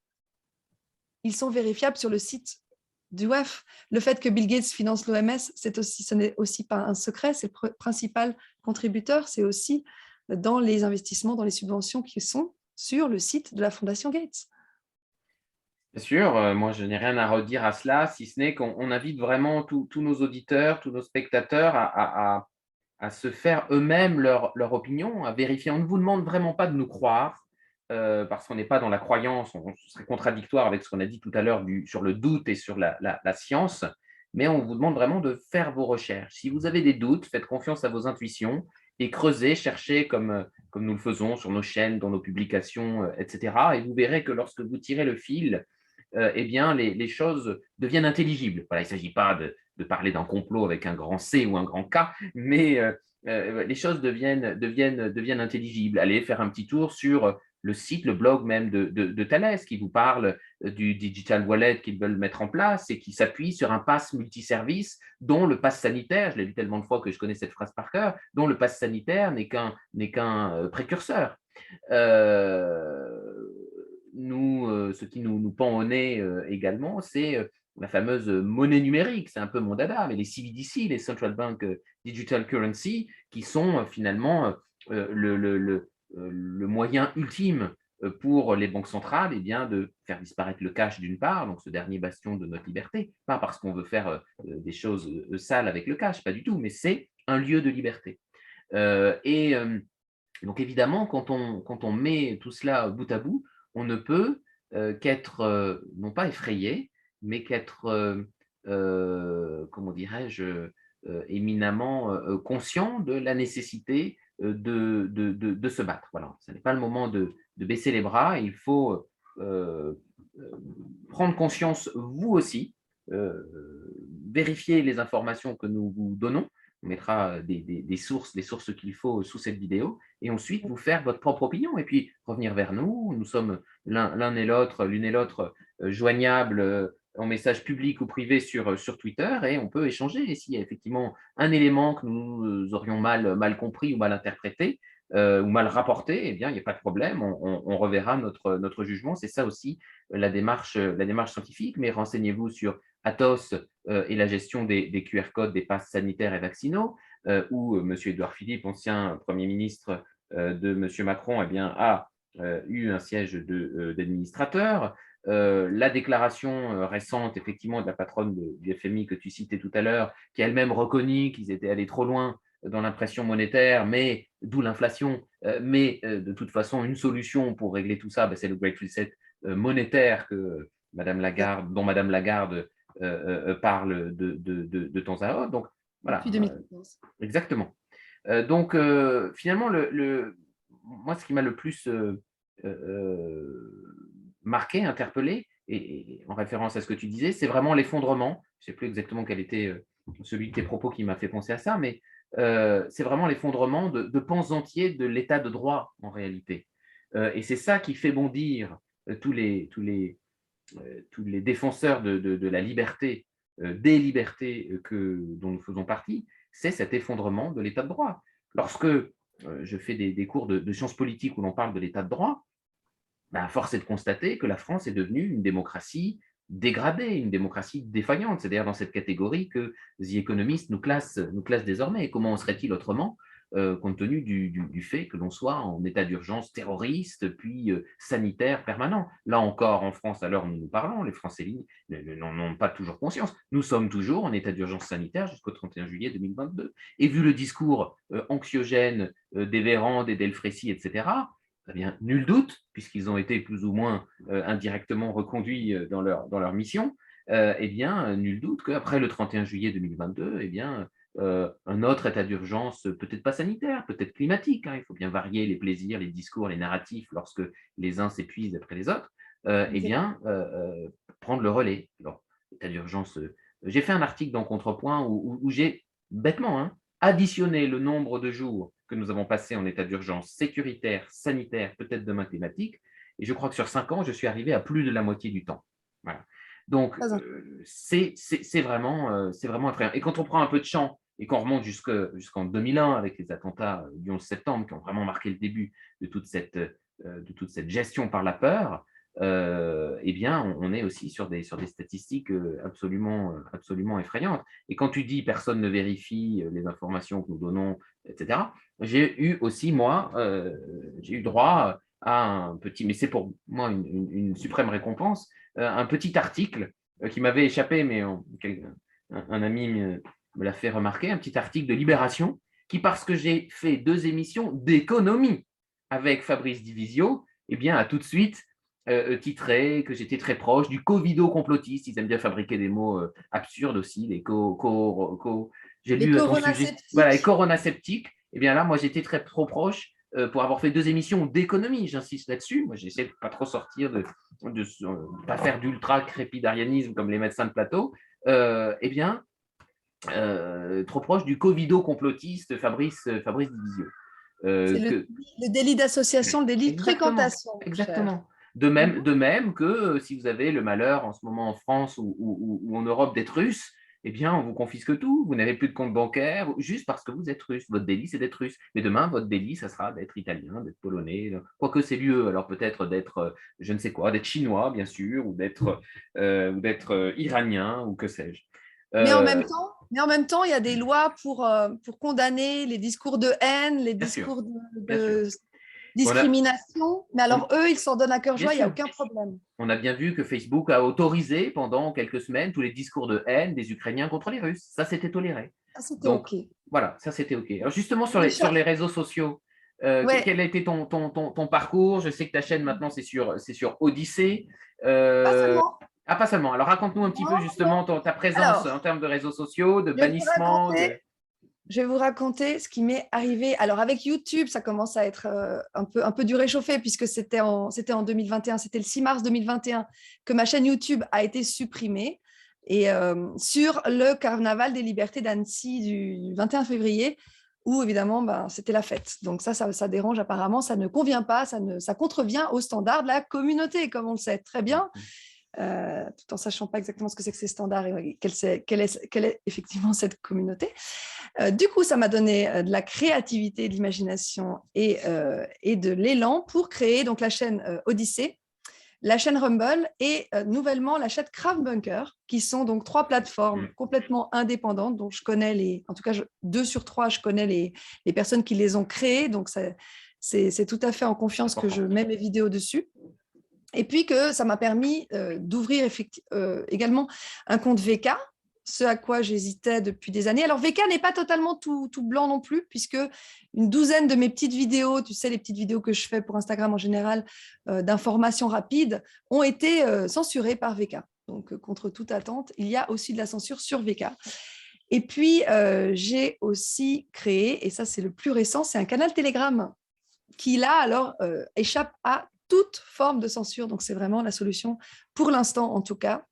[SPEAKER 2] Ils sont vérifiables sur le site du WEF. Le fait que Bill Gates finance l'OMS, ce n'est aussi pas un secret, c'est le principal contributeur, c'est aussi dans les investissements, dans les subventions qui sont sur le site de la Fondation Gates.
[SPEAKER 1] Bien sûr, moi je n'ai rien à redire à cela, si ce n'est qu'on invite vraiment tous nos auditeurs, tous nos spectateurs à se faire eux-mêmes leur opinion, à vérifier. On ne vous demande vraiment pas de nous croire, parce qu'on n'est pas dans la croyance, ce serait contradictoire avec ce qu'on a dit tout à l'heure sur le doute et sur la science, mais on vous demande vraiment de faire vos recherches. Si vous avez des doutes, faites confiance à vos intuitions et creusez, cherchez comme nous le faisons sur nos chaînes, dans nos publications, etc. Et vous verrez que lorsque vous tirez le fil, eh bien, les choses deviennent intelligibles. Voilà, il ne s'agit pas de parler d'un complot avec un grand C ou un grand K, mais les choses deviennent intelligibles. Allez faire un petit tour sur le site, le blog même de Thales, qui vous parle du digital wallet qu'ils veulent mettre en place et qui s'appuie sur un pass multiservice dont le pass sanitaire, je l'ai lu tellement de fois que je connais cette phrase par cœur, dont le pass sanitaire n'est qu'un précurseur. Ce qui nous pend au nez également, c'est la fameuse monnaie numérique. C'est un peu mon dada, mais les CBDC, les Central Bank Digital Currency, qui sont finalement le moyen ultime pour les banques centrales, bien, de faire disparaître le cash d'une part, donc ce dernier bastion de notre liberté, pas parce qu'on veut faire des choses sales avec le cash, pas du tout, mais c'est un lieu de liberté. Donc évidemment, quand on met tout cela bout à bout, on ne peut qu'être, non pas effrayé, mais qu'être, comment dirais-je, éminemment conscient de la nécessité de se battre. Voilà, ce n'est pas le moment de baisser les bras, il faut prendre conscience, vous aussi, vérifier les informations que nous vous donnons. On mettra des sources, les sources qu'il faut sous cette vidéo, et ensuite vous faire votre propre opinion, et puis revenir vers nous. Nous sommes l'une et l'autre joignables en message public ou privé sur Twitter, et on peut échanger. Et s'il y a effectivement un élément que nous aurions mal compris ou mal interprété, ou mal rapporté, eh bien, il n'y a pas de problème, on reverra notre jugement. C'est ça aussi la démarche scientifique, mais renseignez-vous sur Athos et la gestion des QR codes, des passes sanitaires et vaccinaux, où M. Édouard Philippe, ancien Premier ministre de M. Macron, eh bien, a eu un siège d'administrateur. La déclaration récente, effectivement, de la patronne du FMI que tu citais tout à l'heure, qui a elle-même reconnu qu'ils étaient allés trop loin dans l'impression monétaire, mais d'où l'inflation, mais de toute façon, une solution pour régler tout ça, c'est le Great Reset monétaire dont Madame Lagarde parle de temps à autre. Donc, voilà.
[SPEAKER 2] Depuis 2014.
[SPEAKER 1] Exactement. Donc, finalement, moi, ce qui m'a le plus marqué, interpellé, et en référence à ce que tu disais, c'est vraiment l'effondrement. Je ne sais plus exactement quel était celui de tes propos qui m'a fait penser à ça, mais c'est vraiment l'effondrement de pans entiers de l'état de droit, en réalité. Et c'est ça qui fait bondir tous les défenseurs de la liberté, des libertés dont nous faisons partie, c'est cet effondrement de l'état de droit. Lorsque je fais des cours de sciences politiques où l'on parle de l'état de droit, force est de constater que la France est devenue une démocratie dégradée, une démocratie défaillante. C'est d'ailleurs dans cette catégorie que The Economist nous classe désormais. Et comment en serait-il autrement, compte tenu du fait que l'on soit en état d'urgence terroriste, puis sanitaire permanent. Là encore, en France, à l'heure où nous parlons, les Français n'en ont pas toujours conscience. Nous sommes toujours en état d'urgence sanitaire jusqu'au 31 juillet 2022. Et vu le discours anxiogène des Véran, des Delfrécy, etc., eh bien, nul doute, puisqu'ils ont été plus ou moins indirectement reconduits dans leur mission, eh bien, nul doute qu'après le 31 juillet 2022, eh bien, un autre état d'urgence, peut-être pas sanitaire, peut-être climatique, hein, il faut bien varier les plaisirs, les discours, les narratifs lorsque les uns s'épuisent après les autres, eh bien, prendre le relais. Alors, état d'urgence, j'ai fait un article dans Contrepoint où j'ai bêtement additionné le nombre de jours que nous avons passé en état d'urgence sécuritaire, sanitaire, peut-être demain climatique, et je crois que sur 5 ans, je suis arrivé à plus de la moitié du temps. Voilà. Donc, c'est vraiment effrayant. Et quand on prend un peu de champ et qu'on remonte jusqu'en 2001 avec les attentats du 11 septembre qui ont vraiment marqué le début de toute cette gestion par la peur, eh bien, on est aussi sur des statistiques absolument effrayantes. Et quand tu dis personne ne vérifie les informations que nous donnons, etc., j'ai eu aussi, moi, j'ai eu droit à un petit, mais c'est pour moi une suprême récompense, un petit article qui m'avait échappé, mais un ami me l'a fait remarquer, un petit article de Libération qui, parce que j'ai fait 2 émissions d'économie avec Fabrice Divisio, eh bien, a tout de suite titré que j'étais très proche du covido-complotiste. Ils aiment bien fabriquer des mots absurdes aussi, j'ai lu ton sujet. Voilà, les coronasceptiques. Eh bien là, moi, j'étais trop proche pour avoir fait 2 émissions d'économie, j'insiste là-dessus. Moi, j'essaie de pas trop sortir, de pas faire d'ultra crépidarianisme comme les médecins de plateau. Eh bien, trop proche du covido-complotiste Fabrice Divisio.
[SPEAKER 2] C'est le délit d'association, le délit de
[SPEAKER 1] Exactement,
[SPEAKER 2] fréquentation, mon cher.
[SPEAKER 1] exactement. De même que si vous avez le malheur en ce moment en France ou en Europe d'être russe, eh bien, on vous confisque tout. Vous n'avez plus de compte bancaire juste parce que vous êtes russe. Votre délit, c'est d'être russe. Mais demain, votre délit, ça sera d'être italien, d'être polonais. Quoique c'est mieux, alors peut-être d'être, je ne sais quoi, d'être chinois, bien sûr, ou d'être iranien, ou que sais-je.
[SPEAKER 2] Mais
[SPEAKER 1] Euh,
[SPEAKER 2] en même temps, il y a des lois pour condamner les discours de haine, les
[SPEAKER 1] bien sûr,
[SPEAKER 2] discours
[SPEAKER 1] bien sûr.
[SPEAKER 2] de
[SPEAKER 1] On a,
[SPEAKER 2] discrimination. Mais alors,
[SPEAKER 1] on-
[SPEAKER 2] eux, ils s'en donnent à cœur
[SPEAKER 1] bien
[SPEAKER 2] joie, il n'y a
[SPEAKER 1] sûr.
[SPEAKER 2] aucun problème.
[SPEAKER 1] On a bien vu que Facebook a autorisé pendant quelques semaines tous les discours de haine des Ukrainiens contre les Russes. Ça, c'était toléré.
[SPEAKER 2] Ça, c'était
[SPEAKER 1] Donc,
[SPEAKER 2] OK.
[SPEAKER 1] voilà, ça, c'était OK. Alors, justement, sur les, sur
[SPEAKER 2] Richard,
[SPEAKER 1] les réseaux sociaux,
[SPEAKER 2] ouais,
[SPEAKER 1] quel a été ton parcours? Je sais que ta chaîne, maintenant, c'est sur Odyssée.
[SPEAKER 2] pas
[SPEAKER 1] Euh,
[SPEAKER 2] seulement.
[SPEAKER 1] ah, pas seulement. Alors, raconte-nous un petit peu,
[SPEAKER 2] Non, non.
[SPEAKER 1] justement, ta présence en
[SPEAKER 2] Alors,
[SPEAKER 1] termes de réseaux sociaux, de
[SPEAKER 2] je vais vous
[SPEAKER 1] bannissement.
[SPEAKER 2] raconter Je vais vous raconter ce qui m'est arrivé. Alors, avec YouTube, ça commence à être un peu du réchauffé puisque c'était en 2021, c'était le 6 mars 2021 que ma chaîne YouTube a été supprimée. Et sur le carnaval des libertés d'Annecy du 21 février, où évidemment, ben, c'était la fête. Donc ça dérange apparemment, ça ne convient pas, ça contrevient aux standards de la communauté, comme on le sait très bien. Tout en sachant pas exactement ce que c'est que ces standards et quelle est effectivement cette communauté. Du coup, ça m'a donné de la créativité, de l'imagination et de l'élan pour créer donc la chaîne Odyssée, la chaîne Rumble et nouvellement la chaîne Craftbunker, qui sont donc 3 plateformes complètement indépendantes dont je connais en tout cas 2 sur 3, je connais les personnes qui les ont créées, donc c'est tout à fait en confiance que je mets mes vidéos dessus. Et puis que ça m'a permis d'ouvrir également un compte VK, ce à quoi j'hésitais depuis des années. Alors VK n'est pas totalement tout blanc non plus, puisque une douzaine de mes petites vidéos, tu sais, les petites vidéos que je fais pour Instagram en général, d'informations rapides, ont été censurées par VK. Donc contre toute attente, il y a aussi de la censure sur VK. Et puis j'ai aussi créé, et ça c'est le plus récent, c'est un canal Telegram qui là alors échappe à toute forme de censure. Donc, c'est vraiment la solution pour l'instant, en tout cas.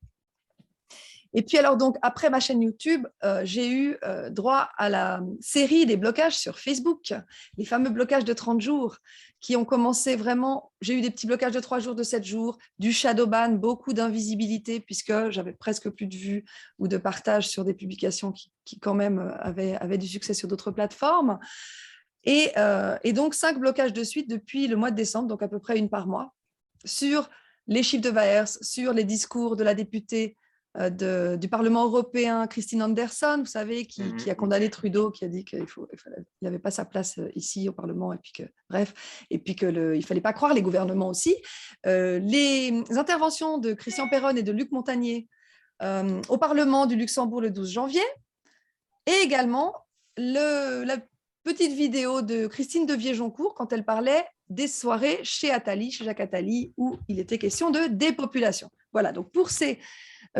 [SPEAKER 2] Et puis, alors, donc, après ma chaîne YouTube, j'ai eu droit à la série des blocages sur Facebook, les fameux blocages de 30 jours qui ont commencé vraiment. J'ai eu des petits blocages de 3 jours, de 7 jours, du shadow ban, beaucoup d'invisibilité, puisque j'avais presque plus de vues ou de partages sur des publications qui quand même, avaient du succès sur d'autres plateformes. Et donc, 5 blocages de suite depuis le mois de décembre, donc à peu près une par mois, sur les chiffres de Weyers, sur les discours de la députée du Parlement européen, Christine Anderson, vous savez, qui a condamné Trudeau, qui a dit qu'il n'avait pas sa place ici au Parlement, et puis que, bref, et puis qu'il ne fallait pas croire les gouvernements aussi. Les interventions de Christian Perron et de Luc Montagnier au Parlement du Luxembourg le 12 janvier, et également la petite vidéo de Christine Devier-Joncourt quand elle parlait des soirées chez Attali, chez Jacques Attali, où il était question de dépopulation. Voilà, donc pour ces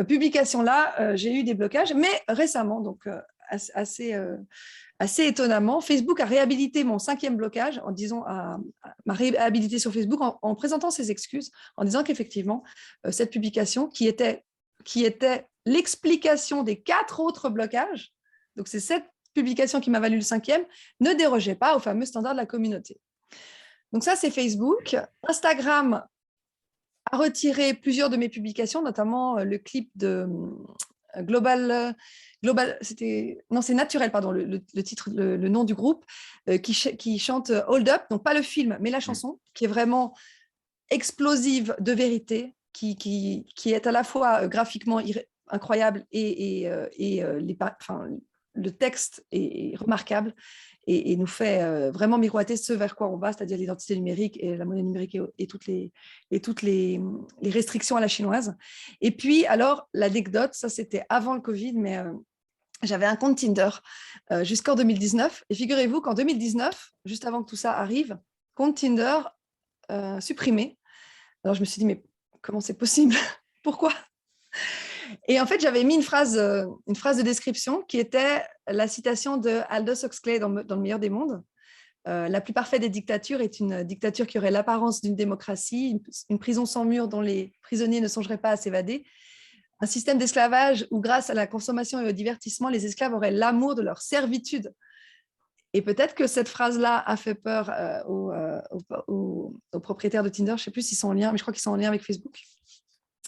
[SPEAKER 2] publications-là, j'ai eu des blocages, mais récemment, donc assez étonnamment, Facebook a réhabilité mon 5e blocage en disant m'a réhabilité sur Facebook en présentant ses excuses, en disant qu'effectivement, cette publication qui était l'explication des 4 autres blocages, donc c'est cette publication qui m'a valu le 5e, ne dérogeait pas aux fameux standards de la communauté. Donc ça, c'est Facebook. Instagram a retiré plusieurs de mes publications, notamment le clip de Global, c'est Naturel, pardon, le titre, le nom du groupe, qui chante Hold Up, donc pas le film, mais la chanson, qui est vraiment explosive de vérité, qui est à la fois graphiquement incroyable et le texte est remarquable et nous fait vraiment miroiter ce vers quoi on va, c'est-à-dire l'identité numérique et la monnaie numérique et toutes les restrictions à la chinoise. Et puis, alors, l'anecdote, ça c'était avant le Covid, mais j'avais un compte Tinder jusqu'en 2019. Et figurez-vous qu'en 2019, juste avant que tout ça arrive, compte Tinder supprimé. Alors, je me suis dit, mais comment c'est possible? Pourquoi? Et en fait, j'avais mis une phrase de description qui était la citation de Aldous Huxley dans Le meilleur des mondes. La plus parfaite des dictatures est une dictature qui aurait l'apparence d'une démocratie, une prison sans mur dont les prisonniers ne songeraient pas à s'évader, un système d'esclavage où, grâce à la consommation et au divertissement, les esclaves auraient l'amour de leur servitude. Et peut-être que cette phrase-là a fait peur aux propriétaires de Tinder. Je ne sais plus s'ils sont en lien, mais je crois qu'ils sont en lien avec Facebook.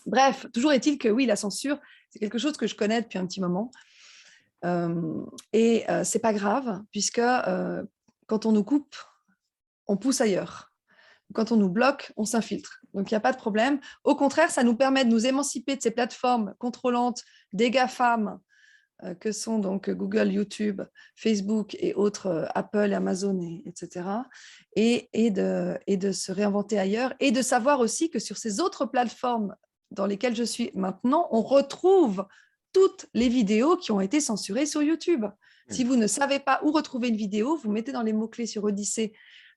[SPEAKER 2] Bref, toujours est-il que oui, la censure, c'est quelque chose que je connais depuis un petit moment. Et ce n'est pas grave, puisque quand on nous coupe, on pousse ailleurs. Quand on nous bloque, on s'infiltre. Donc, il n'y a pas de problème. Au contraire, ça nous permet de nous émanciper de ces plateformes contrôlantes des GAFAM, que sont donc Google, YouTube, Facebook et autres, Apple, Amazon, etc. Et de se réinventer ailleurs et de savoir aussi que sur ces autres plateformes dans lesquelles je suis maintenant, on retrouve toutes les vidéos qui ont été censurées sur YouTube. Si vous ne savez pas où retrouver une vidéo, vous mettez dans les mots-clés sur Odyssée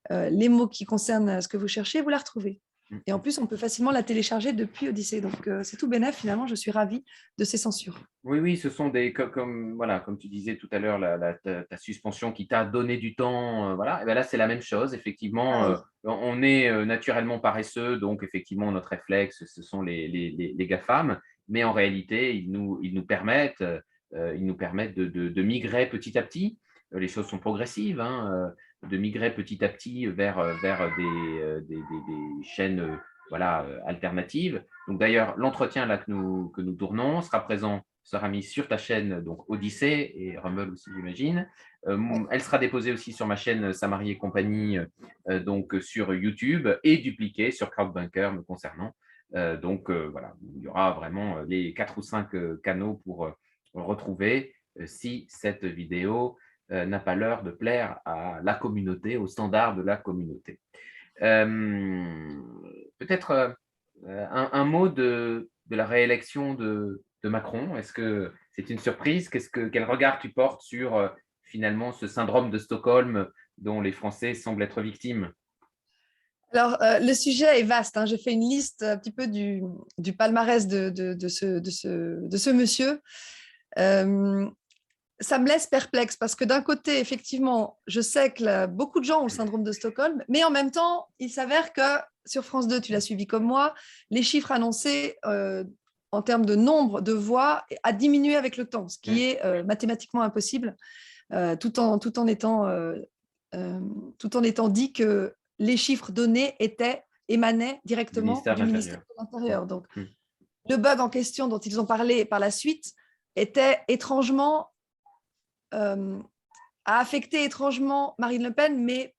[SPEAKER 2] les mots qui concernent ce que vous cherchez, vous la retrouvez. Et en plus, on peut facilement la télécharger depuis Odyssée. Donc, c'est tout bénef, finalement, je suis ravie de ces censures.
[SPEAKER 1] Oui, oui, ce sont des, voilà, comme tu disais tout à l'heure, ta suspension qui t'a donné du temps, voilà. Et ben là, c'est la même chose, effectivement.
[SPEAKER 2] Pareil.
[SPEAKER 1] On est naturellement paresseux, donc effectivement, notre réflexe, ce sont les GAFAM, mais en réalité, ils nous permettent de migrer petit à petit. Les choses sont progressives, hein, de migrer petit à petit vers des chaînes voilà, alternatives. Donc d'ailleurs, l'entretien là que nous tournons sera mis sur ta chaîne donc Odyssée et Rumble aussi, j'imagine. Elle sera déposée aussi sur ma chaîne Samari et compagnie, donc sur YouTube, et dupliquée sur Crowdbunker me concernant. Donc voilà, il y aura vraiment les 4 ou 5 canaux pour retrouver si cette vidéo n'a pas l'heure de plaire à la communauté, aux standards de la communauté. Peut-être un mot de la réélection de Macron. Est-ce que c'est une surprise? Quel regard tu portes sur finalement ce syndrome de Stockholm dont les Français semblent être victimes?
[SPEAKER 2] Alors, le sujet est vaste, hein. J'ai fait une liste un petit peu du palmarès de ce monsieur. Ça me laisse perplexe parce que d'un côté, effectivement, je sais que beaucoup de gens ont le syndrome de Stockholm, mais en même temps, il s'avère que sur France 2, tu l'as suivi comme moi, les chiffres annoncés en termes de nombre de voix a diminué avec le temps, ce qui est mathématiquement impossible, tout en étant dit que les chiffres donnés émanaient directement du ministère de l'Intérieur. Donc, le bug en question dont ils ont parlé par la suite était étrangement a affecté étrangement Marine Le Pen, mais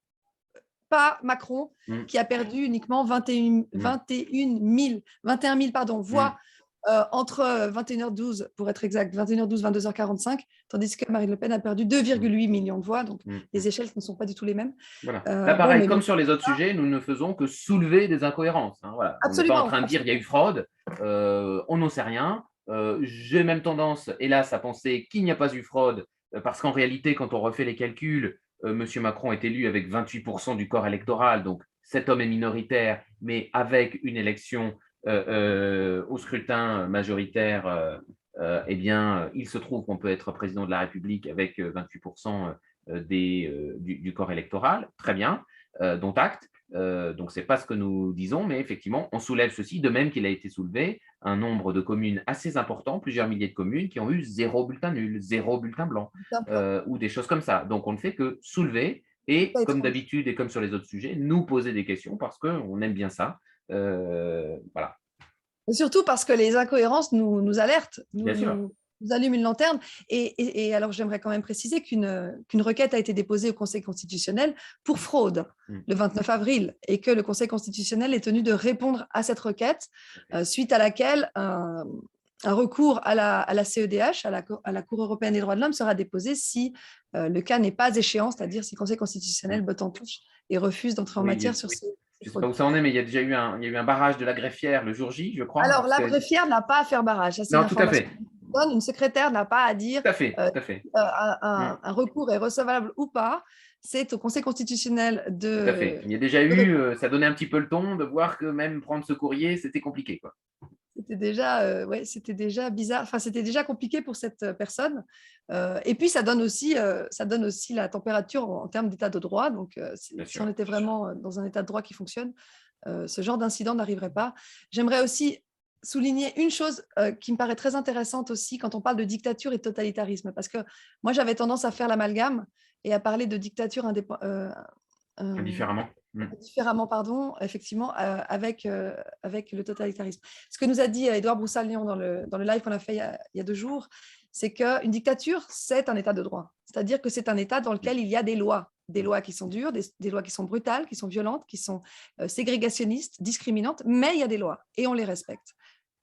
[SPEAKER 2] pas Macron, qui a perdu uniquement 21 000 voix entre 21h12, pour être exact, 21h12, 22h45, tandis que Marine Le Pen a perdu 2,8 millions de voix. Donc, les échelles ne sont pas du tout les mêmes.
[SPEAKER 1] Voilà. Là, pareil, comme sur les autres sujets, nous ne faisons que soulever des incohérences. Hein, voilà. On n'est pas en train de dire qu'il y a eu fraude, on n'en sait rien. J'ai même tendance, hélas, à penser qu'il n'y a pas eu fraude, parce qu'en réalité, quand on refait les calculs, M. Macron est élu avec 28% du corps électoral, donc cet homme est minoritaire, mais avec une élection au scrutin majoritaire, eh bien, il se trouve qu'on peut être président de la République avec 28% du corps électoral. Très bien, dont acte. Donc, ce n'est pas ce que nous disons, mais effectivement, on soulève ceci, de même qu'il a été soulevé un nombre de communes assez important, plusieurs milliers de communes, qui ont eu 0 bulletin nul, 0 bulletin blanc, ou des choses comme ça. Donc, on ne fait que soulever et, comme d'habitude et comme sur les autres sujets, nous poser des questions parce qu'on aime bien ça. Voilà.
[SPEAKER 2] Et surtout parce que les incohérences nous alertent,
[SPEAKER 1] Bien sûr.
[SPEAKER 2] nous allument une lanterne. Et alors, j'aimerais quand même préciser qu'une requête a été déposée au Conseil constitutionnel pour fraude le 29 avril et que le Conseil constitutionnel est tenu de répondre à cette requête, suite à laquelle un recours à la CEDH, à la Cour européenne des droits de l'homme, sera déposé si le cas n'est pas échéant, c'est-à-dire si le Conseil constitutionnel botte en touche et refuse d'entrer en matière sur ces...
[SPEAKER 1] Je ne sais pas où ça en est, mais il y a déjà eu un barrage de la greffière le jour J, je crois.
[SPEAKER 2] Alors, la greffière n'a pas à faire barrage. Ça,
[SPEAKER 1] non, tout à fait.
[SPEAKER 2] Une secrétaire n'a pas à dire
[SPEAKER 1] tout à fait.
[SPEAKER 2] Un recours est recevable ou pas. C'est au Conseil constitutionnel de...
[SPEAKER 1] Tout à fait. Il y a déjà eu, ça donnait un petit peu le ton de voir que même prendre ce courrier, c'était compliqué, quoi.
[SPEAKER 2] C'était déjà bizarre. Enfin, c'était déjà compliqué pour cette personne. Et puis, ça donne aussi la température en termes d'état de droit. Donc, si on était vraiment dans un état de droit qui fonctionne, ce genre d'incident n'arriverait pas. J'aimerais aussi souligner une chose qui me paraît très intéressante aussi quand on parle de dictature et de totalitarisme. Parce que moi, j'avais tendance à faire l'amalgame et a parlé de dictature
[SPEAKER 1] Indifféremment.
[SPEAKER 2] différemment, pardon, effectivement, avec le totalitarisme. Ce que nous a dit Édouard Broussalian dans le live qu'on a fait il y a 2 jours, c'est qu'une dictature, c'est un état de droit. C'est-à-dire que c'est un état dans lequel il y a des lois qui sont dures, des lois qui sont brutales, qui sont violentes, qui sont ségrégationnistes, discriminantes, mais il y a des lois et on les respecte.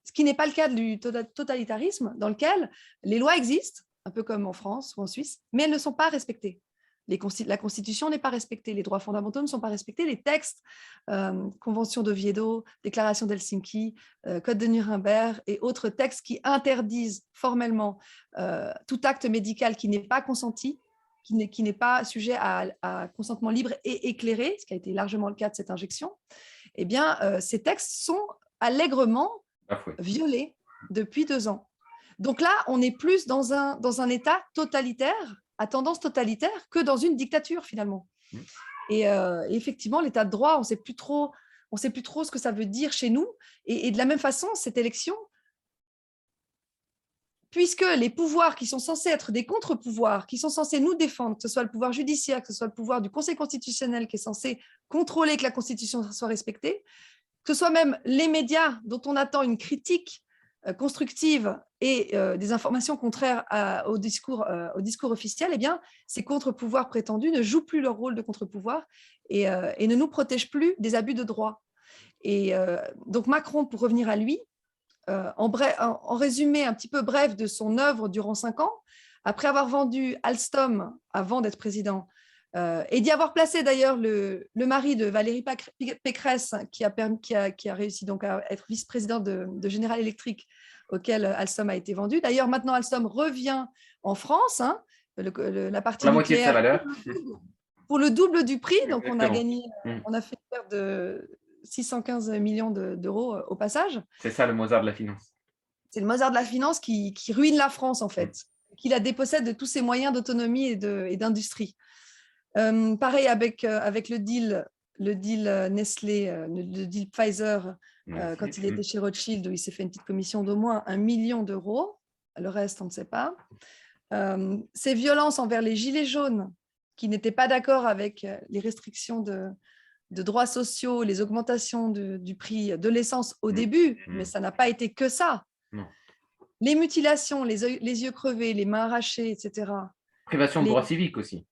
[SPEAKER 2] Ce qui n'est pas le cas du totalitarisme, dans lequel les lois existent, un peu comme en France ou en Suisse, mais elles ne sont pas respectées. La Constitution n'est pas respectée, les droits fondamentaux ne sont pas respectés, les textes, Convention d'Oviedo, Déclaration d'Helsinki, Code de Nuremberg et autres textes qui interdisent formellement tout acte médical qui n'est pas consenti, qui n'est pas sujet à consentement libre et éclairé, ce qui a été largement le cas de cette injection, eh bien, ces textes sont allègrement violés depuis 2 ans. Donc là, on est plus dans un état totalitaire, à tendance totalitaire, que dans une dictature finalement. Et effectivement, l'état de droit, on ne sait plus trop ce que ça veut dire chez nous. Et de la même façon, cette élection, puisque les pouvoirs qui sont censés être des contre-pouvoirs, qui sont censés nous défendre, que ce soit le pouvoir judiciaire, que ce soit le pouvoir du Conseil constitutionnel qui est censé contrôler que la Constitution soit respectée, que ce soit même les médias dont on attend une critique constructive et des informations contraires au discours officiel, eh bien, ces contre-pouvoirs prétendus ne jouent plus leur rôle de contre-pouvoir et ne nous protègent plus des abus de droit. Et donc Macron, pour revenir à lui, en résumé un petit peu bref de son œuvre durant 5 ans, après avoir vendu Alstom avant d'être président, et d'y avoir placé d'ailleurs le mari de Valérie Pécresse, qui a réussi donc à être vice-président de General Electric, auquel Alstom a été vendu. D'ailleurs, maintenant, Alstom revient en France, hein, la partie
[SPEAKER 1] la moitié de sa valeur.
[SPEAKER 2] Pour le double du prix.
[SPEAKER 1] Exactement.
[SPEAKER 2] Donc, on a gagné, on a fait une perte de 615 millions d'euros au passage.
[SPEAKER 1] C'est ça le Mozart de la finance.
[SPEAKER 2] C'est le Mozart de la finance qui ruine la France, en fait, qui la dépossède de tous ses moyens d'autonomie et d'industrie. Pareil avec le deal Nestlé, le deal Pfizer, quand il était chez Rothschild, où il s'est fait une petite commission d'au moins 1 million d'euros. Le reste, on ne sait pas. Ces violences envers les gilets jaunes, qui n'étaient pas d'accord avec les restrictions de droits sociaux, les augmentations du prix de l'essence au début, mais ça n'a pas été que ça.
[SPEAKER 1] Non.
[SPEAKER 2] Les mutilations, les yeux crevés, les mains arrachées, etc.
[SPEAKER 1] Privation de droits civiques aussi.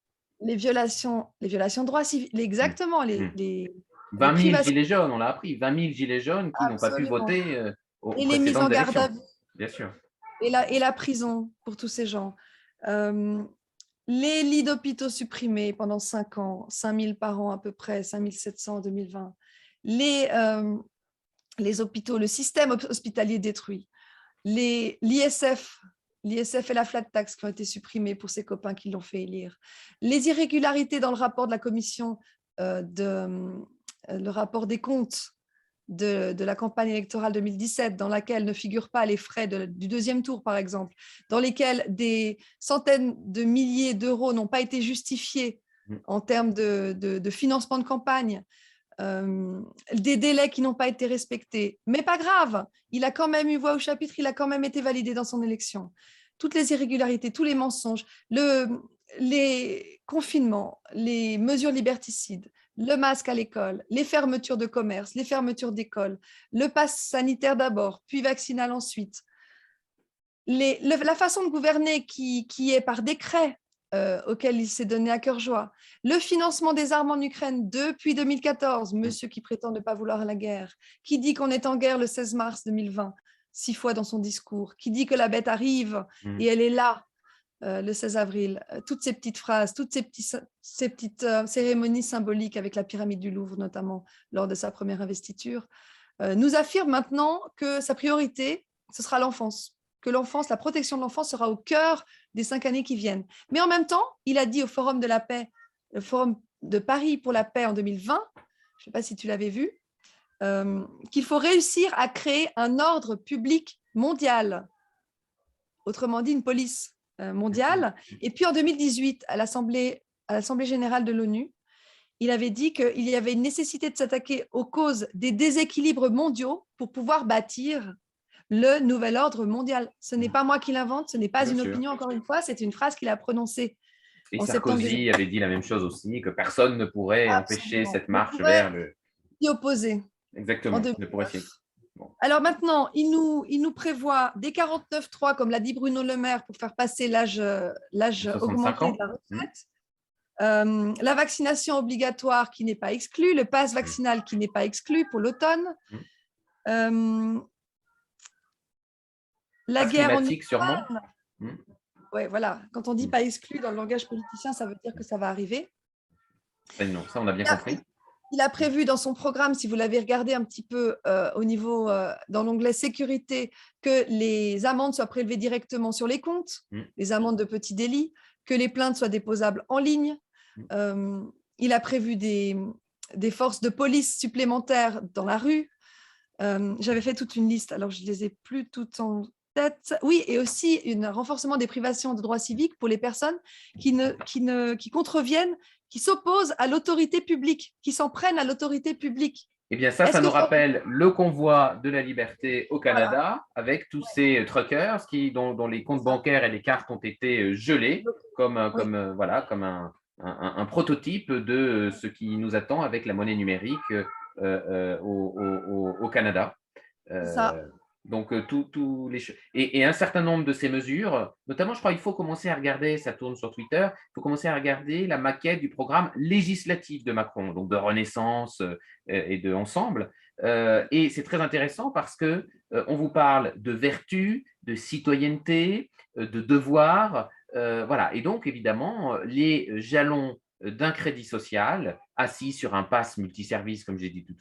[SPEAKER 2] Les violations de droits civils, exactement.
[SPEAKER 1] 20 000 gilets jaunes, on l'a appris, 20 000 gilets jaunes qui n'ont pas pu voter aux
[SPEAKER 2] et les mises en garde à vue.
[SPEAKER 1] Bien sûr.
[SPEAKER 2] Et la prison pour tous ces gens. Les lits d'hôpitaux supprimés pendant 5 ans, 5 000 par an à peu près, 5 700 en 2020. Les hôpitaux, le système hospitalier détruit. L'ISF et la flat tax qui ont été supprimés pour ses copains qui l'ont fait élire. Les irrégularités dans le rapport de la commission, le rapport des comptes de la campagne électorale 2017, dans laquelle ne figurent pas les frais du 2e tour, par exemple, dans lesquels des centaines de milliers d'euros n'ont pas été justifiés en termes de financement de campagne, des délais qui n'ont pas été respectés. Mais pas grave, il a quand même eu voix au chapitre, il a quand même été validé dans son élection. Toutes les irrégularités, tous les mensonges, les confinements, les mesures liberticides, le masque à l'école, les fermetures de commerce, les fermetures d'écoles, le pass sanitaire d'abord, puis vaccinal ensuite. La façon de gouverner qui est par décret, auquel il s'est donné à cœur joie, le financement des armes en Ukraine depuis 2014, monsieur qui prétend ne pas vouloir la guerre, qui dit qu'on est en guerre le 16 mars 2020, 6 fois dans son discours, qui dit que la bête arrive et elle est là le 16 avril, toutes ces petites phrases, toutes ces petites cérémonies symboliques avec la pyramide du Louvre notamment lors de sa première investiture, nous affirme maintenant que sa priorité, ce sera l'enfance, que l'enfance, la protection de l'enfance sera au cœur des 5 années qui viennent. Mais en même temps, il a dit au Forum de la paix, le Forum de Paris pour la paix en 2020, je ne sais pas si tu l'avais vu, qu'il faut réussir à créer un ordre public mondial, autrement dit une police mondiale. Et puis en 2018, à l'Assemblée générale de l'ONU, il avait dit qu'il y avait une nécessité de s'attaquer aux causes des déséquilibres mondiaux pour pouvoir bâtir le nouvel ordre mondial. Ce n'est pas moi qui l'invente, ce n'est pas une opinion, encore une fois, c'est une phrase qu'il a prononcée
[SPEAKER 1] Et
[SPEAKER 2] en septembre
[SPEAKER 1] Sarkozy avait dit la même chose aussi, que personne ne pourrait empêcher
[SPEAKER 2] Absolument.
[SPEAKER 1] cette
[SPEAKER 2] On
[SPEAKER 1] marche
[SPEAKER 2] pourrait
[SPEAKER 1] vers le…
[SPEAKER 2] s'y opposer en
[SPEAKER 1] Exactement, ne pourrait s'y…
[SPEAKER 2] 2009.
[SPEAKER 1] Bon,
[SPEAKER 2] Alors maintenant, il nous prévoit des 49.3, comme l'a dit Bruno Le Maire, pour faire passer l'âge
[SPEAKER 1] 65
[SPEAKER 2] augmenté de
[SPEAKER 1] ans.
[SPEAKER 2] la retraite. La vaccination obligatoire qui n'est pas exclue, le pass vaccinal qui n'est pas exclu pour l'automne. La
[SPEAKER 1] Passe
[SPEAKER 2] guerre en
[SPEAKER 1] climatique, sûrement.
[SPEAKER 2] Ukraine. Ouais, voilà. Quand on dit pas exclu dans le langage politicien, ça veut dire que ça va arriver.
[SPEAKER 1] Non, ça, on a bien compris.
[SPEAKER 2] Il a prévu dans son programme, si vous l'avez regardé un petit peu au niveau, dans l'onglet sécurité, que les amendes soient prélevées directement sur les comptes, les amendes de petits délits, que les plaintes soient déposables en ligne. Il a prévu des forces de police supplémentaires dans la rue. J'avais fait toute une liste, alors je ne les ai plus toutes en tête. Oui, et aussi un renforcement des privations de droits civiques pour les personnes qui contreviennent, qui s'opposent à l'autorité publique, qui s'en prennent à l'autorité publique.
[SPEAKER 1] Eh bien, ça nous rappelle le convoi de la liberté au Canada, avec tous ces truckers dont les comptes bancaires et les cartes ont été gelés, comme un prototype de ce qui nous attend avec la monnaie numérique au Canada. Donc, et un certain nombre de ces mesures, notamment, je crois qu'il faut commencer à regarder, ça tourne sur Twitter, il faut commencer à regarder la maquette du programme législatif de Macron, donc de Renaissance et de Ensemble. Et c'est très intéressant parce que on vous parle de vertu, de citoyenneté, de devoir, voilà. Et donc, évidemment, les jalons d'un crédit social assis sur un pass multiservice, comme j'ai dit tout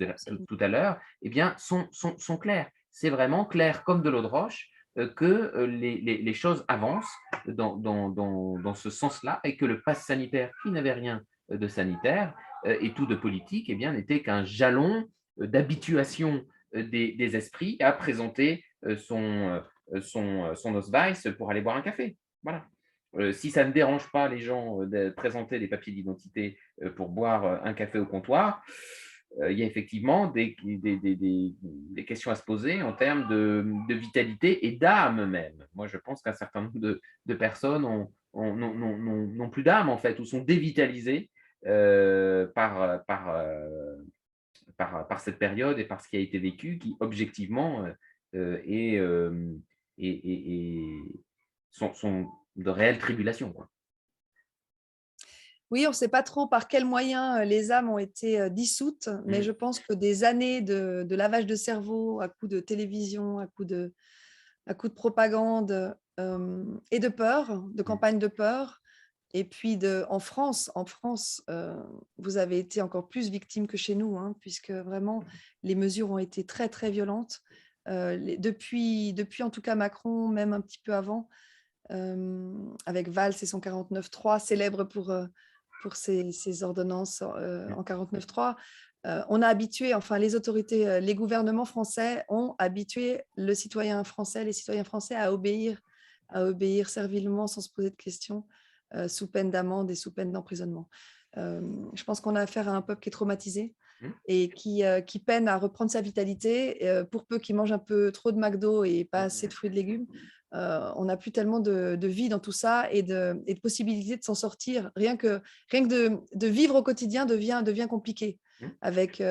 [SPEAKER 1] à l'heure, eh bien, sont clairs. C'est vraiment clair comme de l'eau de roche que les choses avancent dans ce sens-là et que le pass sanitaire, qui n'avait rien de sanitaire et tout de politique, eh bien, n'était qu'un jalon d'habituation des esprits à présenter son Ausweis pour aller boire un café. Voilà. Si ça ne dérange pas les gens de présenter des papiers d'identité pour boire un café au comptoir, il y a effectivement des questions à se poser en termes de vitalité et d'âme même. Moi, je pense qu'un certain nombre de personnes n'ont plus d'âme, en fait, ou sont dévitalisées par cette période et par ce qui a été vécu, qui, objectivement, sont de réelles tribulations, quoi.
[SPEAKER 2] Oui, on ne sait pas trop par quels moyens les âmes ont été dissoutes, mais je pense que des années de lavage de cerveau à coups de télévision, à coups de propagande et de peur, de campagne de peur. Et puis en France, vous avez été encore plus victime que chez nous, hein, puisque vraiment les mesures ont été très très violentes. Depuis en tout cas Macron, même un petit peu avant, avec Valls et son 49.3, célèbre pour ses ordonnances en 49.3. On a habitué, enfin les autorités, les gouvernements français ont habitué les citoyens français à obéir servilement sans se poser de questions, sous peine d'amende et sous peine d'emprisonnement. Je pense qu'on a affaire à un peuple qui est traumatisé et qui peine à reprendre sa vitalité, pour peu qu'il mange un peu trop de McDo et pas assez de fruits et de légumes. On n'a plus tellement de vie dans tout ça et de possibilités de s'en sortir. Rien que de vivre au quotidien devient compliqué avec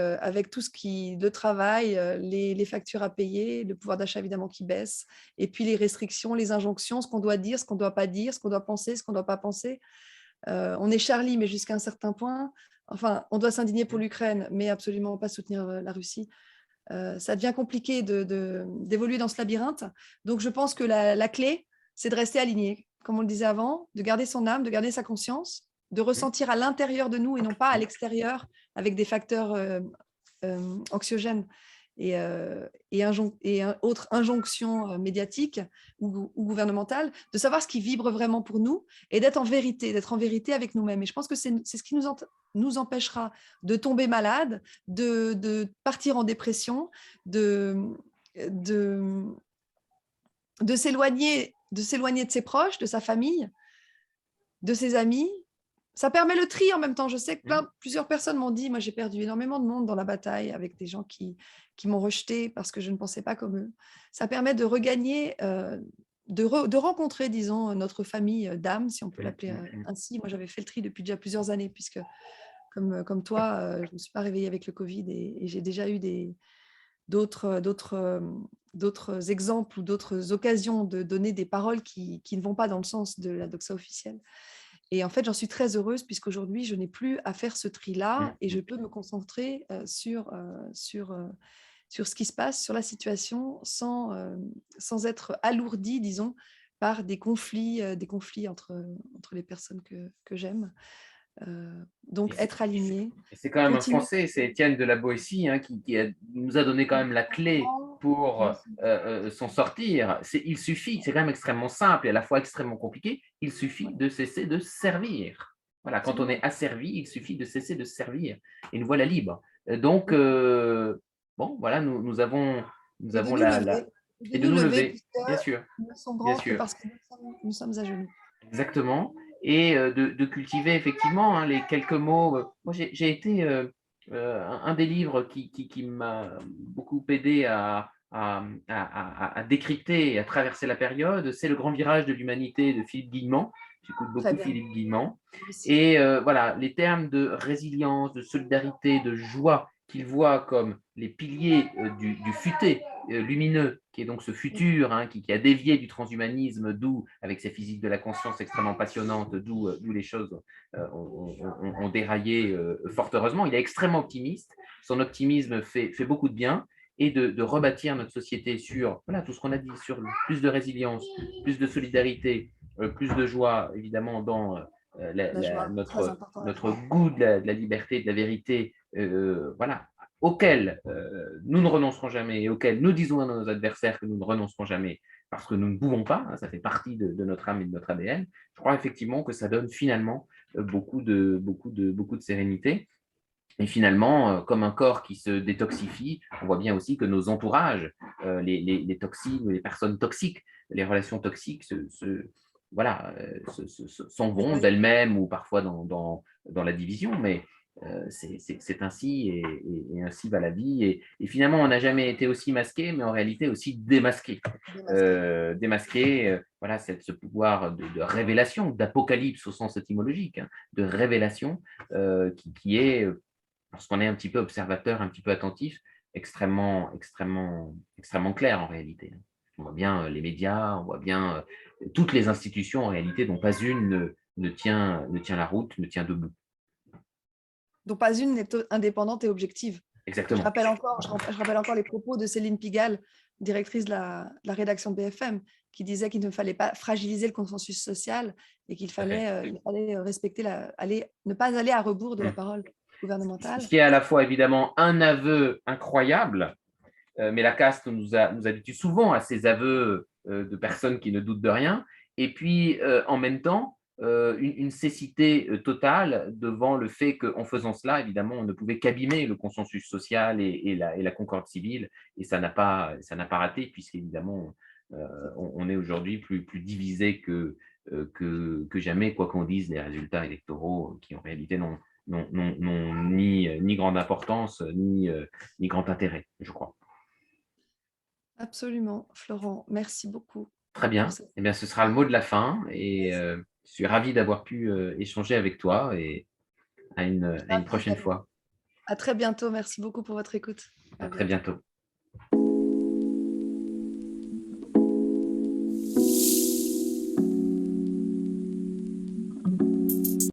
[SPEAKER 2] tout le travail, les factures à payer, le pouvoir d'achat évidemment qui baisse, et puis les restrictions, les injonctions, ce qu'on doit dire, ce qu'on ne doit pas dire, ce qu'on doit penser, ce qu'on ne doit pas penser. On est Charlie, mais jusqu'à un certain point. Enfin, on doit s'indigner pour l'Ukraine, mais absolument pas soutenir la Russie. Ça devient compliqué d'évoluer dans ce labyrinthe. Donc, je pense que la clé, c'est de rester aligné, comme on le disait avant, de garder son âme, de garder sa conscience, de ressentir à l'intérieur de nous et non pas à l'extérieur avec des facteurs anxiogènes et autres injonctions médiatiques ou gouvernementales, de savoir ce qui vibre vraiment pour nous et d'être en vérité avec nous-mêmes. Et je pense que c'est ce qui nous empêchera de tomber malade, de partir en dépression, de s'éloigner de ses proches, de sa famille, de ses amis. Ça permet le tri en même temps. Je sais que plusieurs personnes m'ont dit, moi j'ai perdu énormément de monde dans la bataille avec des gens qui m'ont rejeté parce que je ne pensais pas comme eux. Ça permet de regagner de rencontrer, disons, notre famille d'âme, si on peut l'appeler ainsi. Moi, j'avais fait le tri depuis déjà plusieurs années, puisque comme toi, je ne me suis pas réveillée avec le Covid et j'ai déjà eu d'autres exemples ou d'autres occasions de donner des paroles qui ne vont pas dans le sens de la doxa officielle. Et en fait, j'en suis très heureuse puisqu'aujourd'hui, je n'ai plus à faire ce tri-là et je peux me concentrer sur ce qui se passe, sur la situation, sans être alourdie, disons, par des conflits entre les personnes que j'aime. Donc, être aligné.
[SPEAKER 1] C'est quand même un
[SPEAKER 2] Continuer.
[SPEAKER 1] Français, c'est Étienne de la Boétie, hein, qui nous a donné quand même la clé pour s'en sortir. Il suffit, c'est quand même extrêmement simple et à la fois extrêmement compliqué, il suffit de cesser de servir. Voilà, quand on est asservi, il suffit de cesser de servir et nous voilà libres. Donc, bon, voilà, nous avons la…
[SPEAKER 2] Et de nous lever,
[SPEAKER 1] bien sûr.
[SPEAKER 2] Nous ne sommes grands que parce que nous sommes à genoux.
[SPEAKER 1] Exactement. Et de cultiver effectivement les quelques mots. Moi, j'ai été un des livres qui m'a beaucoup aidé à décrypter et à traverser la période, c'est Le Grand Virage de l'Humanité de Philippe Guillemant. J'écoute beaucoup Philippe Guillemant. Et voilà, les termes de résilience, de solidarité, de joie qu'il voit comme les piliers du futé lumineux, qui est donc ce futur qui a dévié du transhumanisme, d'où, avec ses physiques de la conscience extrêmement passionnantes, d'où les choses ont déraillé fort heureusement. Il est extrêmement optimiste. Son optimisme fait beaucoup de bien et de rebâtir notre société sur voilà, tout ce qu'on a dit, sur plus de résilience, plus de solidarité, plus de joie, évidemment, dans notre goût de la liberté, de la vérité, voilà, auquel nous ne renoncerons jamais et auquel nous disons à nos adversaires que nous ne renoncerons jamais parce que nous ne pouvons pas, ça fait partie de notre âme et de notre ADN, je crois effectivement que ça donne finalement beaucoup de sérénité. Et finalement, comme un corps qui se détoxifie, on voit bien aussi que nos entourages, les toxines, les personnes toxiques, les relations toxiques s'en vont d'elles-mêmes ou parfois dans la division, mais c'est ainsi et ainsi va la vie. Et finalement, on n'a jamais été aussi masqué, mais en réalité aussi démasqué. Démasqué, voilà, c'est ce pouvoir de révélation, d'apocalypse au sens étymologique, de révélation qui est, lorsqu'on est un petit peu observateur, un petit peu attentif, extrêmement clair en réalité. On voit bien les médias, on voit bien toutes les institutions en réalité dont pas une ne tient la route, ne tient debout.
[SPEAKER 2] Dont pas une n'est indépendante et objective.
[SPEAKER 1] Exactement.
[SPEAKER 2] Je rappelle encore les propos de Céline Pigalle, directrice de la rédaction de BFM, qui disait qu'il ne fallait pas fragiliser le consensus social et qu'il fallait respecter ne pas aller à rebours de la parole gouvernementale.
[SPEAKER 1] Ce qui est à la fois évidemment un aveu incroyable, mais la caste nous habitue souvent à ces aveux de personnes qui ne doutent de rien, et puis en même temps, une cécité totale devant le fait qu'en faisant cela, évidemment, on ne pouvait qu'abîmer le consensus social et la concorde civile, et ça n'a pas raté, puisqu'évidemment, on est aujourd'hui plus divisé que jamais, quoi qu'on dise, les résultats électoraux qui en réalité n'ont ni grande importance, ni grand intérêt, je crois.
[SPEAKER 2] Absolument, Florent, merci beaucoup.
[SPEAKER 1] Très bien, eh bien, ce sera le mot de la fin et je suis ravi d'avoir pu échanger avec toi et à une prochaine fois.
[SPEAKER 2] À très bientôt, merci beaucoup pour votre écoute.
[SPEAKER 1] À très bientôt.